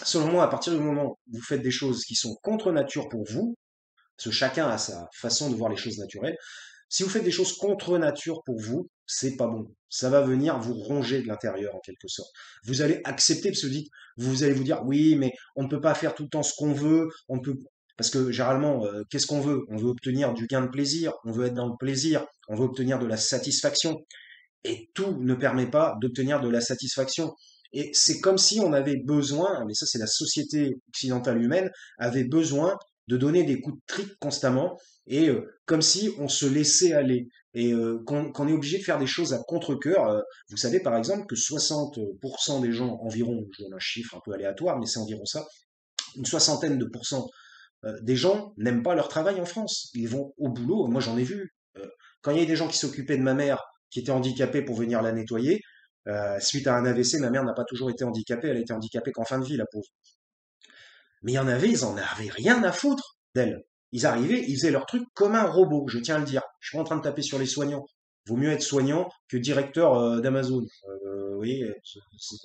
Selon moi, à partir du moment où vous faites des choses qui sont contre nature pour vous, parce que chacun a sa façon de voir les choses naturelles, si vous faites des choses contre nature pour vous, c'est pas bon. Ça va venir vous ronger de l'intérieur en quelque sorte. Vous allez accepter, parce que vous allez vous dire, oui, mais on ne peut pas faire tout le temps ce qu'on veut, on peut, parce que généralement, qu'est-ce qu'on veut? On veut obtenir du gain de plaisir, on veut être dans le plaisir, on veut obtenir de la satisfaction. Et tout ne permet pas d'obtenir de la satisfaction. Et c'est comme si on avait besoin, mais ça c'est la société occidentale humaine, avait besoin de donner des coups de trick constamment, et comme si on se laissait aller, et qu'on est obligé de faire des choses à contre-cœur. Vous savez par exemple que 60% des gens environ, je donne un chiffre un peu aléatoire, mais c'est environ ça, une soixantaine de pourcents des gens n'aiment pas leur travail en France. Ils vont au boulot. Moi, j'en ai vu. Quand il y a des gens qui s'occupaient de ma mère, qui était handicapée pour venir la nettoyer, suite à un AVC, ma mère n'a pas toujours été handicapée. Elle a été handicapée qu'en fin de vie, la pauvre. Mais il y en avait, ils en avaient rien à foutre d'elle. Ils arrivaient, ils faisaient leur truc comme un robot, je tiens à le dire. Je suis pas en train de taper sur les soignants. Vaut mieux être soignant que directeur d'Amazon. Oui,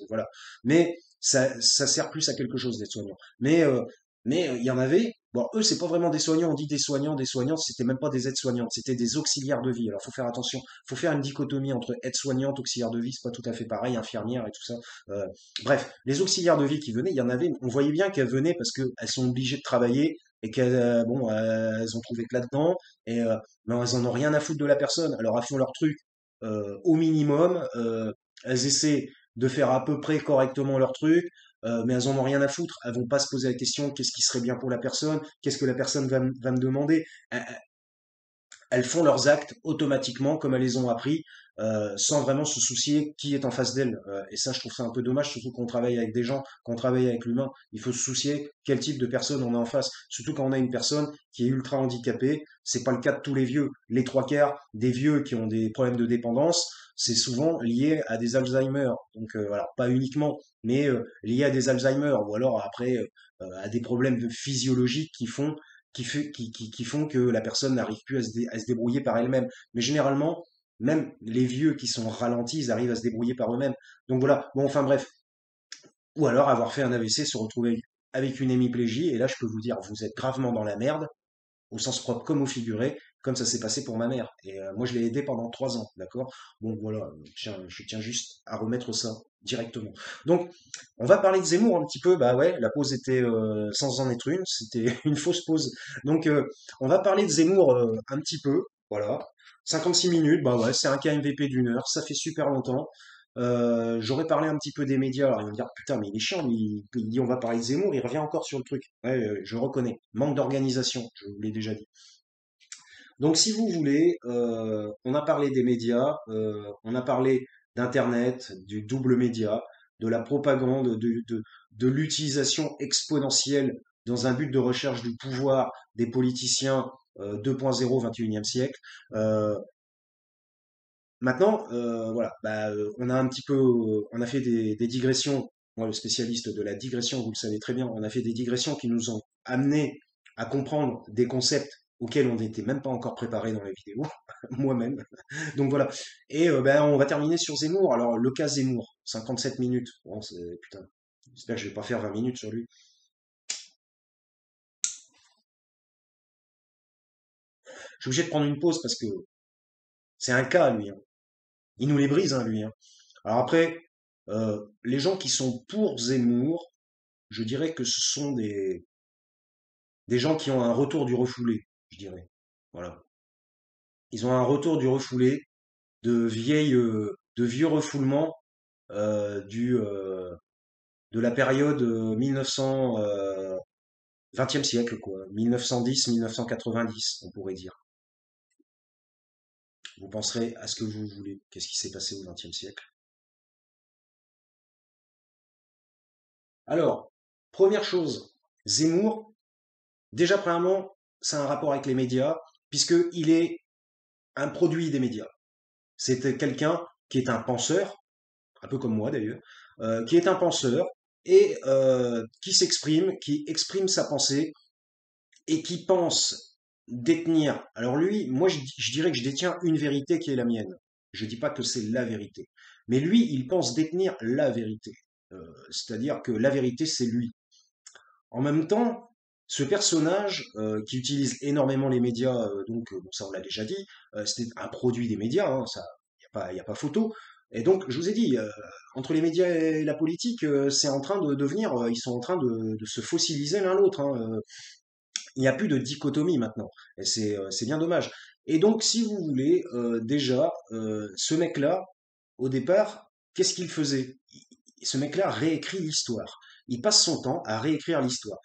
voilà. Mais ça sert plus à quelque chose d'être soignant. Mais il y en avait. Bon, eux, c'est pas vraiment des soignants. On dit des soignantes. C'était même pas des aides-soignantes. C'était des auxiliaires de vie. Alors, faut faire attention. Faut faire une dichotomie entre aide-soignante, auxiliaire de vie. C'est pas tout à fait pareil. Infirmière et tout ça. Euh, Bref, les auxiliaires de vie qui venaient, il y en avait. On voyait bien qu'elles venaient parce qu'elles sont obligées de travailler et qu'elles, bon, elles ont trouvé que là-dedans. Et mais elles en ont rien à foutre de la personne. Alors, elles font leur truc au minimum. Elles essaient de faire à peu près correctement leur truc, mais elles en ont rien à foutre. Elles vont pas se poser la question qu'est-ce qui serait bien pour la personne, qu'est-ce que la personne va me demander. Elles font leurs actes automatiquement comme elles les ont appris, sans vraiment se soucier qui est en face d'elles. Et ça, je trouve ça un peu dommage, surtout qu'on travaille avec des gens, qu'on travaille avec l'humain. Il faut se soucier quel type de personne on a en face. Surtout quand on a une personne qui est ultra handicapée. C'est pas le cas de tous les vieux. Les trois quarts des vieux qui ont des problèmes de dépendance, c'est souvent lié à des Alzheimer. Donc, voilà, pas uniquement, mais lié à des Alzheimer, ou alors après à des problèmes physiologiques qui font que la personne n'arrive plus à se débrouiller par elle-même. Mais généralement, même les vieux qui sont ralentis, ils arrivent à se débrouiller par eux-mêmes. Donc voilà, bon, enfin bref. Ou alors avoir fait un AVC, se retrouver avec une hémiplégie, et là je peux vous dire, vous êtes gravement dans la merde, au sens propre comme au figuré, comme ça s'est passé pour ma mère. Et moi je l'ai aidé pendant 3 ans, d'accord. Bon voilà, je tiens juste à remettre ça directement. Donc, on va parler de Zemmour un petit peu. Bah ouais, la pause était sans en être une, c'était une fausse pause. Donc, on va parler de Zemmour un petit peu. Voilà, 56 minutes. Bah ouais, c'est un KMVP d'1 heure. Ça fait super longtemps. J'aurais parlé un petit peu des médias. Alors, ils vont me dire putain, mais il est chiant. Il dit on va parler de Zemmour. Il revient encore sur le truc. Ouais, je reconnais. Manque d'organisation. Je vous l'ai déjà dit. Donc, si vous voulez, on a parlé des médias, on a parlé d'Internet, du double média, de la propagande, de l'utilisation exponentielle dans un but de recherche du pouvoir des politiciens 2.0 21e siècle. Euh, Maintenant, voilà, bah, on a un petit peu, on a fait des digressions. Moi, le spécialiste de la digression, vous le savez très bien, on a fait des digressions qui nous ont amené à comprendre des concepts auxquels on n'était même pas encore préparé dans la vidéo, moi-même. Donc voilà. Et ben, on va terminer sur Zemmour. Alors, le cas Zemmour, 57 minutes. Bon, putain, j'espère que je vais pas faire 20 minutes sur lui. Je suis obligé de prendre une pause parce que c'est un cas, lui, hein. Il nous les brise, hein, lui, hein. Alors après, les gens qui sont pour Zemmour, je dirais que ce sont des gens qui ont un retour du refoulé, je dirais. Voilà. Ils ont un retour du refoulé, de vieux refoulements de la période 1900, 20e siècle, quoi. 1910, 1990, on pourrait dire. Vous penserez à ce que vous voulez. Qu'est-ce qui s'est passé au 20e siècle? Alors, première chose, Zemmour, déjà premièrement, c'est un rapport avec les médias, puisqu'il est un produit des médias. C'est quelqu'un qui est un penseur, un peu comme moi d'ailleurs, qui est un penseur et qui s'exprime, qui exprime sa pensée et qui pense détenir. Alors lui, moi je dirais que je détiens une vérité qui est la mienne. Je dis pas que c'est la vérité. Mais lui, il pense détenir la vérité. C'est-à-dire que la vérité, c'est lui. En même temps, ce personnage qui utilise énormément les médias, donc bon, ça on l'a déjà dit, c'était un produit des médias, hein, ça, y a pas photo. Et donc, je vous ai dit, entre les médias et la politique, c'est en train de devenir, ils sont en train de se fossiliser l'un l'autre, hein. Il n'y a plus de dichotomie maintenant, et c'est bien dommage. Et donc, si vous voulez, déjà, ce mec-là, au départ, qu'est-ce qu'il faisait? Ce mec-là réécrit l'histoire. Il passe son temps à réécrire l'histoire.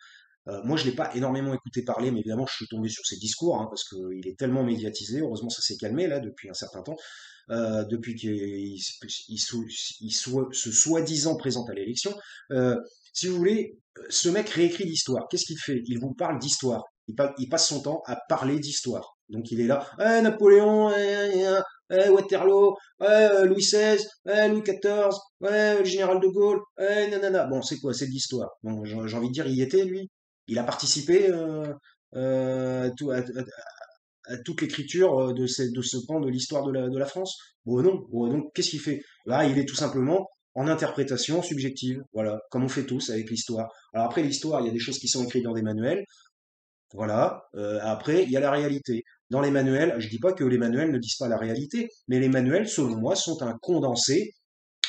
Moi, je l'ai pas énormément écouté parler, mais évidemment, je suis tombé sur ses discours, hein, parce qu'il est tellement médiatisé. Heureusement, ça s'est calmé là depuis un certain temps, depuis se soi-disant présente à l'élection. Euh, si vous voulez, ce mec réécrit l'histoire. Qu'est-ce qu'il fait? Il vous parle d'histoire. Il passe son temps à parler d'histoire. Donc il est là, Napoléon, Waterloo, Louis XVI, Louis XIV, le général de Gaulle, nanana. Bon, c'est quoi? C'est de l'histoire. Bon, j'ai envie de dire, il y était, lui. Il a participé à toute l'écriture de ce pan de l'histoire de la France. Bon, non. Bon, donc, qu'est-ce qu'il fait? Là, il est tout simplement en interprétation subjective. Voilà, comme on fait tous avec l'histoire. Alors après, l'histoire, il y a des choses qui sont écrites dans des manuels. Voilà. Après, il y a la réalité. Dans les manuels, je dis pas que les manuels ne disent pas la réalité, mais les manuels, selon moi, sont un condensé,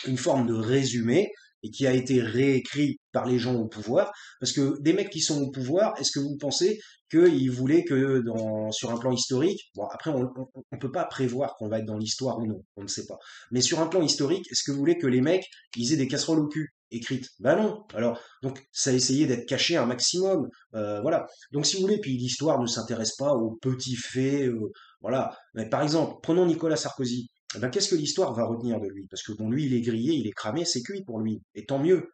une forme de résumé et qui a été réécrit par les gens au pouvoir. Parce que des mecs qui sont au pouvoir, est-ce que vous pensez qu'ils voulaient que sur un plan historique, bon après on peut pas prévoir qu'on va être dans l'histoire ou non, on ne sait pas. Mais sur un plan historique, est-ce que vous voulez que les mecs ils aient des casseroles au cul écrites? Ben non. Alors donc ça a essayé d'être caché un maximum, voilà. Donc si vous voulez, puis l'histoire ne s'intéresse pas aux petits faits, voilà. Mais par exemple, prenons Nicolas Sarkozy. Eh ben, qu'est-ce que l'histoire va retenir de lui? Parce que bon, lui, il est grillé, il est cramé, c'est cuit pour lui. Et tant mieux.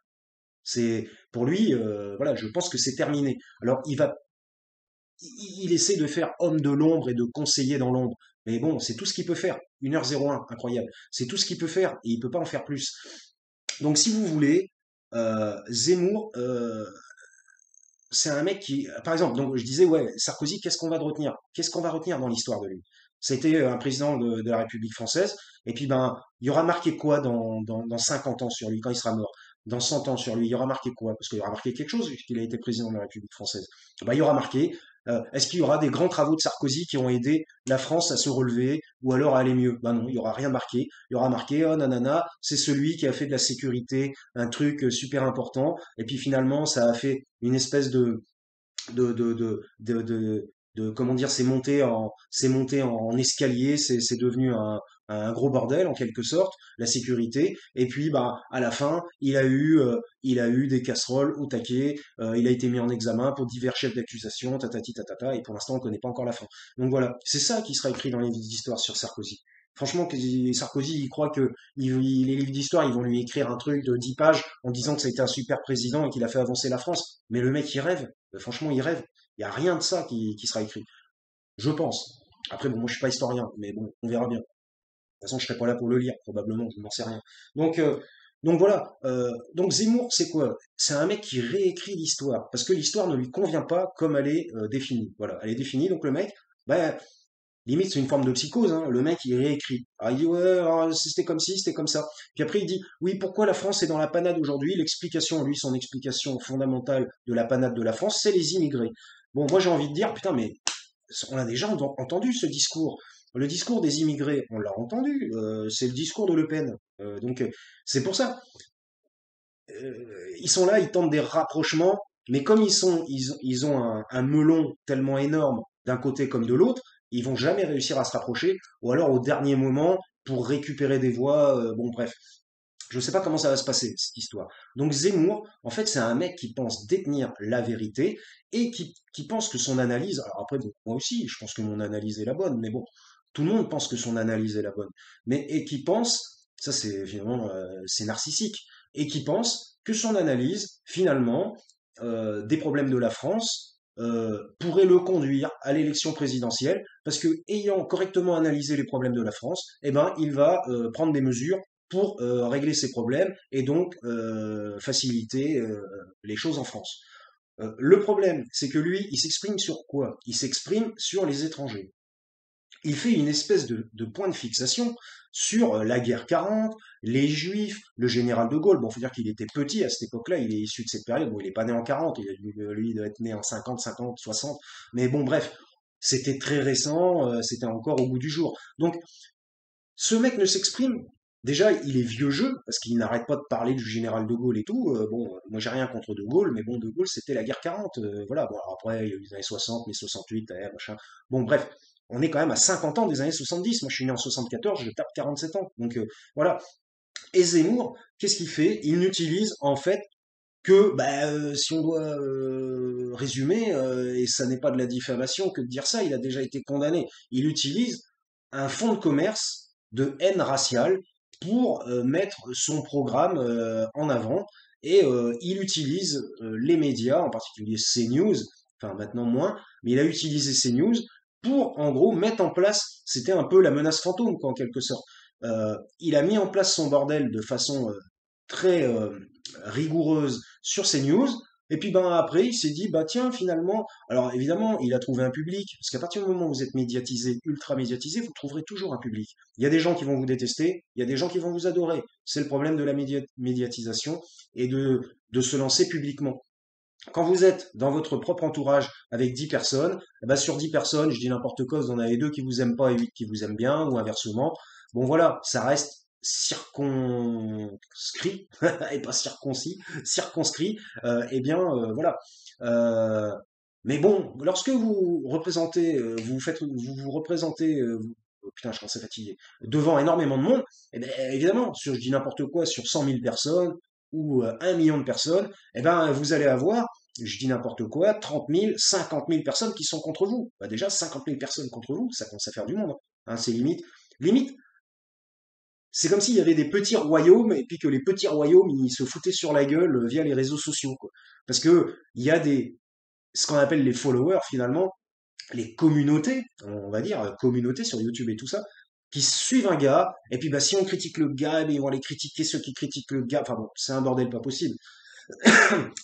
C'est pour lui, voilà, je pense que c'est terminé. Alors, il essaie de faire homme de l'ombre et de conseiller dans l'ombre. Mais bon, c'est tout ce qu'il peut faire. 1h01, incroyable. C'est tout ce qu'il peut faire et il peut pas en faire plus. Donc, si vous voulez, Zemmour, c'est un mec qui, par exemple, donc je disais, ouais, Sarkozy, qu'est-ce qu'on va retenir? Qu'est-ce qu'on va retenir dans l'histoire de lui? C'était un président de la République française, et puis ben, il y aura marqué quoi dans 50 ans sur lui, quand il sera mort? Dans 100 ans sur lui, il y aura marqué quoi? Parce qu'il y aura marqué quelque chose, puisqu'il a été président de la République française. Ben, il y aura marqué, est-ce qu'il y aura des grands travaux de Sarkozy qui ont aidé la France à se relever, ou alors à aller mieux? Ben non, il y aura rien marqué. Il y aura marqué, oh nanana, c'est celui qui a fait de la sécurité un truc super important, et puis finalement, ça a fait une espèce de, de, de, comment dire, c'est monté en escalier, c'est devenu un gros bordel en quelque sorte, la sécurité. Et puis, bah, à la fin, il a eu des casseroles au taquet, il a été mis en examen pour divers chefs d'accusation, tatati tatata, et pour l'instant, on connaît pas encore la fin. Donc voilà, c'est ça qui sera écrit dans les livres d'histoire sur Sarkozy. Franchement, Sarkozy, il croit que les livres d'histoire, ils vont lui écrire un truc de 10 pages en disant que ça a été un super président et qu'il a fait avancer la France. Mais le mec, il rêve. Franchement, il rêve. Il n'y a rien de ça qui sera écrit. Je pense. Après, bon, moi, je suis pas historien, mais bon, on verra bien. De toute façon, je serai pas là pour le lire, probablement, je n'en sais rien. Donc, euh, donc voilà. Donc Zemmour, c'est quoi? C'est un mec qui réécrit l'histoire, parce que l'histoire ne lui convient pas comme elle est définie. Voilà, elle est définie, donc le mec, bah, limite, c'est une forme de psychose, hein. Le mec, il réécrit. Ah, il dit, ouais, alors, c'était comme ci, c'était comme ça. Puis après, il dit, oui, pourquoi la France est dans la panade aujourd'hui? L'explication, lui, son explication fondamentale de la panade de la France, c'est les immigrés. Bon, moi, j'ai envie de dire, putain, mais on a déjà entendu ce discours. Le discours des immigrés, on l'a entendu. C'est le discours de Le Pen. C'est pour ça. Ils sont là, ils tentent des rapprochements, mais comme ils ont un melon tellement énorme d'un côté comme de l'autre, ils vont jamais réussir à se rapprocher, ou alors au dernier moment pour récupérer des voix. Bon, bref, je ne sais pas comment ça va se passer cette histoire. Donc Zemmour, en fait, c'est un mec qui pense détenir la vérité et qui pense que son analyse. Alors après, bon, moi aussi, je pense que mon analyse est la bonne, mais bon, tout le monde pense que son analyse est la bonne, mais et qui pense, ça c'est finalement c'est narcissique, et qui pense que son analyse, finalement, des problèmes de la France pourrait le conduire à l'élection présidentielle, parce que ayant correctement analysé les problèmes de la France, eh ben, il va prendre des mesures pour régler ses problèmes et donc faciliter les choses en France. Le problème, c'est que lui, il s'exprime sur quoi? Il s'exprime sur les étrangers. Il fait une espèce de point de fixation sur la guerre 40, les Juifs, le général de Gaulle. Bon, faut dire qu'il était petit à cette époque-là, il est issu de cette période. Bon, il n'est pas né en 40, lui, il doit être né en 50, 50, 60. Mais bon, bref, c'était très récent, c'était encore au bout du jour. Donc, ce mec ne s'exprime. Déjà, il est vieux jeu, parce qu'il n'arrête pas de parler du général de Gaulle et tout. Bon, moi j'ai rien contre de Gaulle, mais bon, de Gaulle c'était la guerre 40. Voilà, bon, alors après, il y a eu les années 60, les 68, machin. Bon, bref, on est quand même à 50 ans des années 70. Moi je suis né en 74, je tape 47 ans. Donc voilà. Et Zemmour, qu'est-ce qu'il fait? Il n'utilise en fait que, bah, si on doit résumer, et ça n'est pas de la diffamation que de dire ça, il a déjà été condamné. Il utilise un fonds de commerce de haine raciale pour mettre son programme en avant, et il utilise les médias, en particulier CNews, enfin maintenant moins, mais il a utilisé CNews pour en gros mettre en place, c'était un peu la menace fantôme quoi, en quelque sorte. Il a mis en place son bordel de façon très rigoureuse sur CNews. Et puis ben après, il s'est dit bah tiens finalement, alors évidemment il a trouvé un public parce qu'à partir du moment où vous êtes médiatisé, ultra médiatisé, vous trouverez toujours un public. Il y a des gens qui vont vous détester, il y a des gens qui vont vous adorer. C'est le problème de la médiatisation et de se lancer publiquement. Quand vous êtes dans votre propre entourage avec 10 personnes, eh ben sur 10 personnes, je dis n'importe quoi, vous en avez 2 qui vous aiment pas et 8 qui vous aiment bien, ou inversement. Bon voilà, ça reste circonscrit, et pas circoncis, circonscrit, eh bien voilà. Euh, mais bon, lorsque vous représentez, vous représentez, oh putain, je commence à fatiguer, devant énormément de monde, eh ben, évidemment, je dis n'importe quoi, sur 100 000 personnes ou 1 million de personnes, eh ben, vous allez avoir, je dis n'importe quoi, 30 000, 50 000 personnes qui sont contre vous. Bah déjà, 50 000 personnes contre vous, ça commence à faire du monde, hein. C'est limite. Limite, c'est comme s'il y avait des petits royaumes et puis que les petits royaumes, ils se foutaient sur la gueule via les réseaux sociaux, quoi. Parce que il y a ce qu'on appelle les followers, finalement, les communautés, on va dire, communautés sur YouTube et tout ça, qui suivent un gars, et puis bah si on critique le gars, eh bien, ils vont aller critiquer ceux qui critiquent le gars, enfin bon, c'est un bordel pas possible.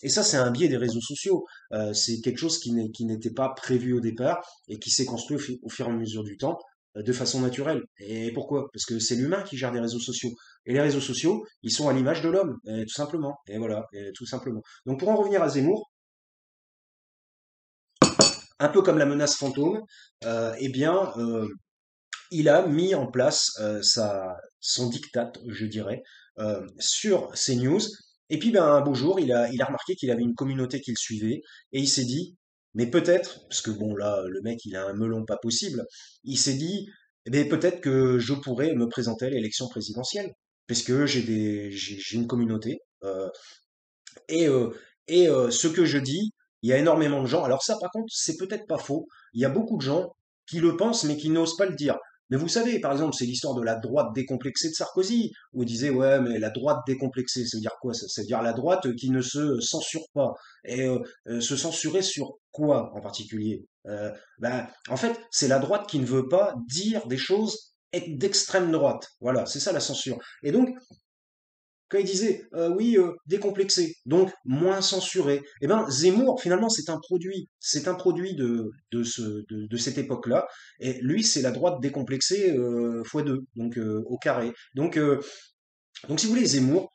Et ça, c'est un biais des réseaux sociaux. C'est quelque chose qui n'était pas prévu au départ et qui s'est construit au fur et à mesure du temps de façon naturelle. Et pourquoi? Parce que c'est l'humain qui gère les réseaux sociaux. Et les réseaux sociaux, ils sont à l'image de l'homme, tout simplement. Et voilà, tout simplement. Donc pour en revenir à Zemmour, un peu comme la menace fantôme, eh bien, il a mis en place son diktat, je dirais, sur CNews. Et puis, ben, un beau jour, il a remarqué qu'il avait une communauté qui le suivait, et il s'est dit, mais peut-être, parce que bon, là, le mec, il a un melon pas possible, il s'est dit, eh bien, peut-être que je pourrais me présenter à l'élection présidentielle, puisque j'ai une communauté, et, euh, ce que je dis, il y a énormément de gens. Alors ça, par contre, c'est peut-être pas faux. Il y a beaucoup de gens qui le pensent, mais qui n'osent pas le dire. Mais vous savez, par exemple, c'est l'histoire de la droite décomplexée de Sarkozy, où il disait, ouais, mais la droite décomplexée, ça veut dire quoi? Ça veut dire la droite qui ne se censure pas. Et se censurer sur quoi en particulier? Ben, en fait, c'est la droite qui ne veut pas dire des choses d'extrême droite. Voilà, c'est ça la censure. Et donc, quand il disait oui décomplexé, donc moins censuré, eh ben Zemmour finalement c'est un produit de cette époque-là, et lui c'est la droite décomplexée fois deux, donc au carré. Donc si vous voulez Zemmour,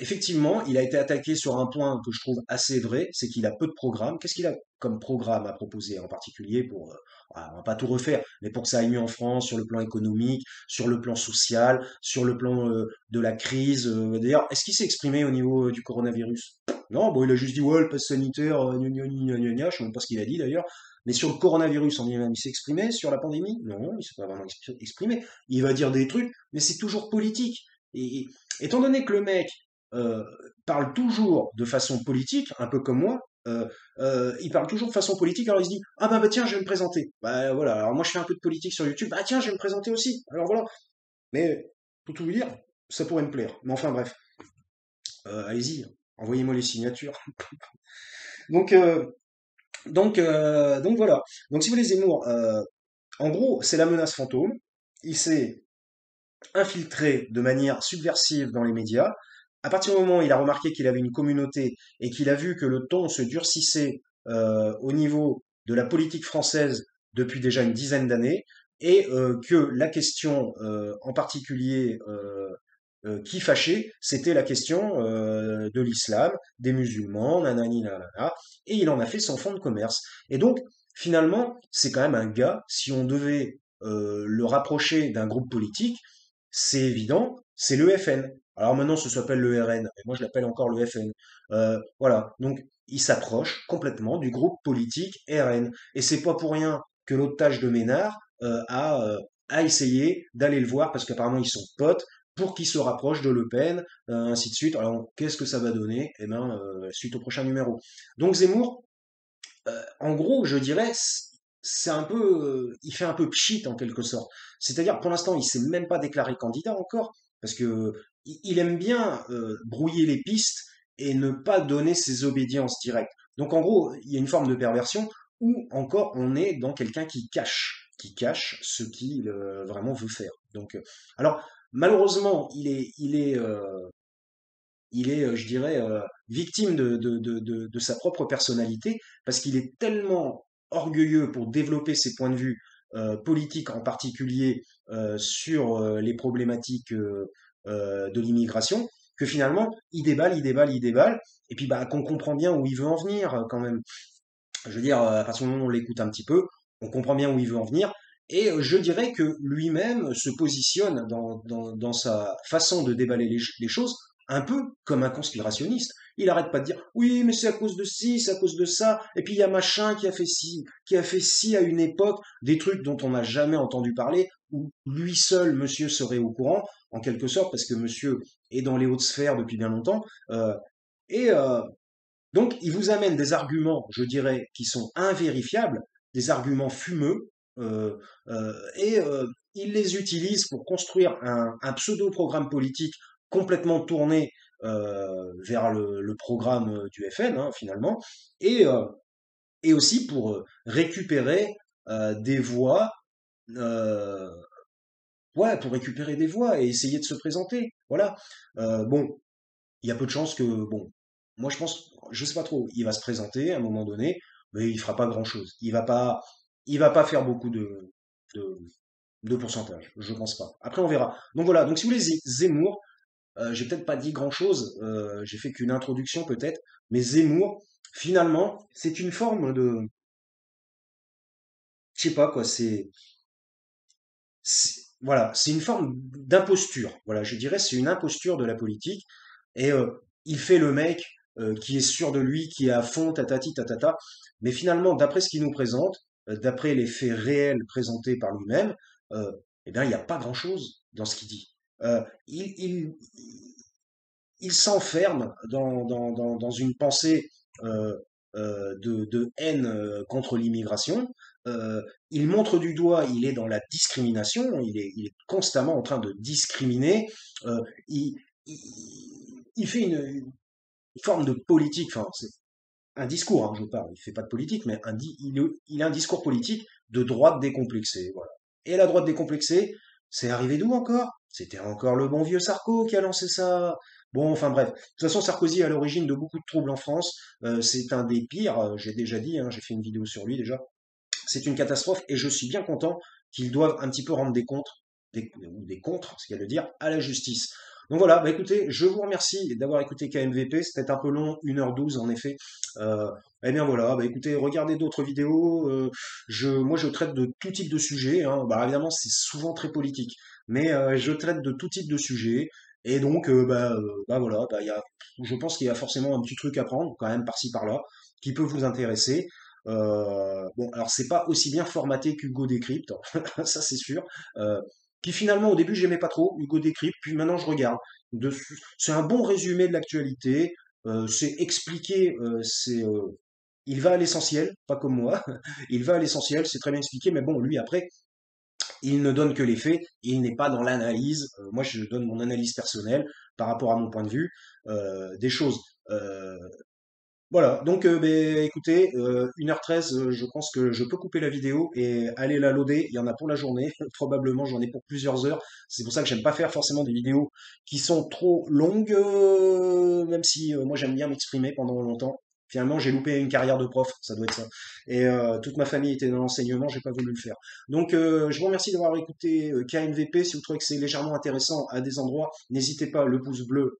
effectivement, il a été attaqué sur un point que je trouve assez vrai, c'est qu'il a peu de programmes. Qu'est-ce qu'il a comme programme à proposer en particulier pour, on va pas tout refaire, mais pour que ça aille mieux en France sur le plan économique, sur le plan social, sur le plan de la crise. D'ailleurs, est-ce qu'il s'est exprimé au niveau du coronavirus? Non, bon, il a juste dit ouais, le pass sanitaire, gna gna gna gna gna, je sais même pas ce qu'il a dit d'ailleurs. Mais sur le coronavirus en lui-même, il s'est exprimé sur la pandémie? Non, il s'est pas vraiment exprimé. Il va dire des trucs, mais c'est toujours politique. Et étant donné que le mec euh, parle toujours de façon politique, un peu comme moi. Il parle toujours de façon politique, alors il se dit ah bah tiens je vais me présenter. Bah voilà, alors moi je fais un peu de politique sur YouTube, bah tiens je vais me présenter aussi. Alors voilà. Mais pour tout vous dire, ça pourrait me plaire. Mais enfin bref, allez-y, envoyez-moi les signatures. Donc donc voilà. Donc si vous voulez Zemmour, en gros c'est la menace fantôme. Il s'est infiltré de manière subversive dans les médias. À partir du moment où il a remarqué qu'il avait une communauté et qu'il a vu que le ton se durcissait au niveau de la politique française depuis déjà une dizaine d'années, et que la question en particulier qui fâchait, c'était la question de l'islam, des musulmans, nanani nanana, et il en a fait son fonds de commerce. Et donc, finalement, c'est quand même un gars, si on devait le rapprocher d'un groupe politique, c'est évident, c'est le FN. Alors maintenant, ça s'appelle le RN, mais moi je l'appelle encore le FN. Voilà, donc il s'approche complètement du groupe politique RN. Et c'est pas pour rien que l'otage de Ménard a essayé d'aller le voir, parce qu'apparemment ils sont potes, pour qu'il se rapproche de Le Pen, ainsi de suite. Alors, qu'est-ce que ça va donner? Eh ben, suite au prochain numéro. Donc Zemmour, en gros, je dirais, c'est un peu, il fait un peu pchit en quelque sorte. C'est-à-dire, pour l'instant, il s'est même pas déclaré candidat encore, parce que il aime bien brouiller les pistes et ne pas donner ses obédiences directes. Donc, en gros, il y a une forme de perversion où encore on est dans quelqu'un qui cache ce qu'il vraiment veut faire. Donc, alors, malheureusement, il est, je dirais, victime de sa propre personnalité, parce qu'il est tellement orgueilleux pour développer ses points de vue politiques, en particulier sur les problématiques de l'immigration, que finalement, il déballe, il déballe, il déballe, et puis bah, qu'on comprend bien où il veut en venir quand même. Je veux dire, à partir du moment où on l'écoute un petit peu, on comprend bien où il veut en venir. Et je dirais que lui-même se positionne dans sa façon de déballer les choses un peu comme un conspirationniste. Il arrête pas de dire oui, mais c'est à cause de ci, c'est à cause de ça, et puis il y a machin qui a fait ci à une époque, des trucs dont on n'a jamais entendu parler, où lui seul, monsieur, serait au courant, en quelque sorte, parce que monsieur est dans les hautes sphères depuis bien longtemps. Et donc, il vous amène des arguments, je dirais, qui sont invérifiables, des arguments fumeux, et il les utilise pour construire un pseudo-programme politique complètement tourné vers le programme du FN, hein, finalement, et, euh, et aussi pour récupérer des voix, euh, ouais, pour récupérer des voix et essayer de se présenter. Voilà. Bon, il y a peu de chances que, bon, moi je pense, je sais pas trop, il va se présenter à un moment donné, mais il fera pas grand-chose. Il va pas faire beaucoup de, de pourcentage, je pense pas. Après on verra. Donc voilà, donc si vous voulez Zemmour, j'ai peut-être pas dit grand-chose, j'ai fait qu'une introduction peut-être, mais Zemmour, finalement, c'est une forme de, je sais pas quoi, voilà, c'est une forme d'imposture. Voilà, je dirais c'est une imposture de la politique. Et il fait le mec qui est sûr de lui, qui est à fond, tatati, tatata. Mais finalement, d'après ce qu'il nous présente, d'après les faits réels présentés par lui-même, eh bien, il n'y a pas grand-chose dans ce qu'il dit. Il s'enferme dans une pensée de haine contre l'immigration. Il montre du doigt, il est dans la discrimination, il est constamment en train de discriminer. Euh, il, il fait une forme de politique, enfin, c'est un discours, hein, je parle, il fait pas de politique, mais il a un discours politique de droite décomplexée, voilà. Et la droite décomplexée, c'est arrivé d'où encore? C'était encore le bon vieux Sarko qui a lancé ça. Bon, enfin bref. De toute façon, Sarkozy est à l'origine de beaucoup de troubles en France. C'est un des pires, j'ai déjà dit, hein, j'ai fait une vidéo sur lui déjà. C'est une catastrophe et je suis bien content qu'ils doivent un petit peu rendre des comptes, ou des contres, ce qu'il y a de dire, à la justice. Donc voilà, bah écoutez, je vous remercie d'avoir écouté KMVP, c'était un peu long, 1h12 en effet. Eh bien voilà, bah écoutez, regardez d'autres vidéos, moi je traite de tout type de sujet, hein. Bah évidemment c'est souvent très politique, mais je traite de tout type de sujet, et donc bah voilà, je pense qu'il y a forcément un petit truc à prendre, quand même par-ci par-là, qui peut vous intéresser. Bon, alors c'est pas aussi bien formaté qu'Hugo Décrypte, ça c'est sûr. Qui finalement au début j'aimais pas trop Hugo Décrypte, puis maintenant je regarde. De- c'est un bon résumé de l'actualité. C'est expliqué, il va à l'essentiel, pas comme moi. Il va à l'essentiel, c'est très bien expliqué, mais bon, lui après, il ne donne que les faits, il n'est pas dans l'analyse. Moi, je donne mon analyse personnelle par rapport à mon point de vue des choses. Euh, voilà, donc écoutez, 1h13, je pense que je peux couper la vidéo et aller la loader. Il y en a pour la journée, probablement j'en ai pour plusieurs heures. C'est pour ça que j'aime pas faire forcément des vidéos qui sont trop longues, même si moi j'aime bien m'exprimer pendant longtemps. Finalement, j'ai loupé une carrière de prof, ça doit être ça. Et toute ma famille était dans l'enseignement, j'ai pas voulu le faire. Donc je vous remercie d'avoir écouté KNVP. Si vous trouvez que c'est légèrement intéressant à des endroits, n'hésitez pas, le pouce bleu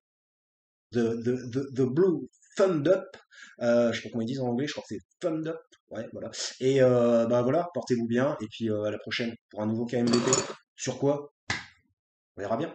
the Blue Thumb Up. Je sais pas comment ils disent en anglais, je crois que c'est Thumb Up. Ouais, voilà. Et bah voilà, portez-vous bien. Et puis à la prochaine pour un nouveau KMVP. Sur quoi? On verra bien.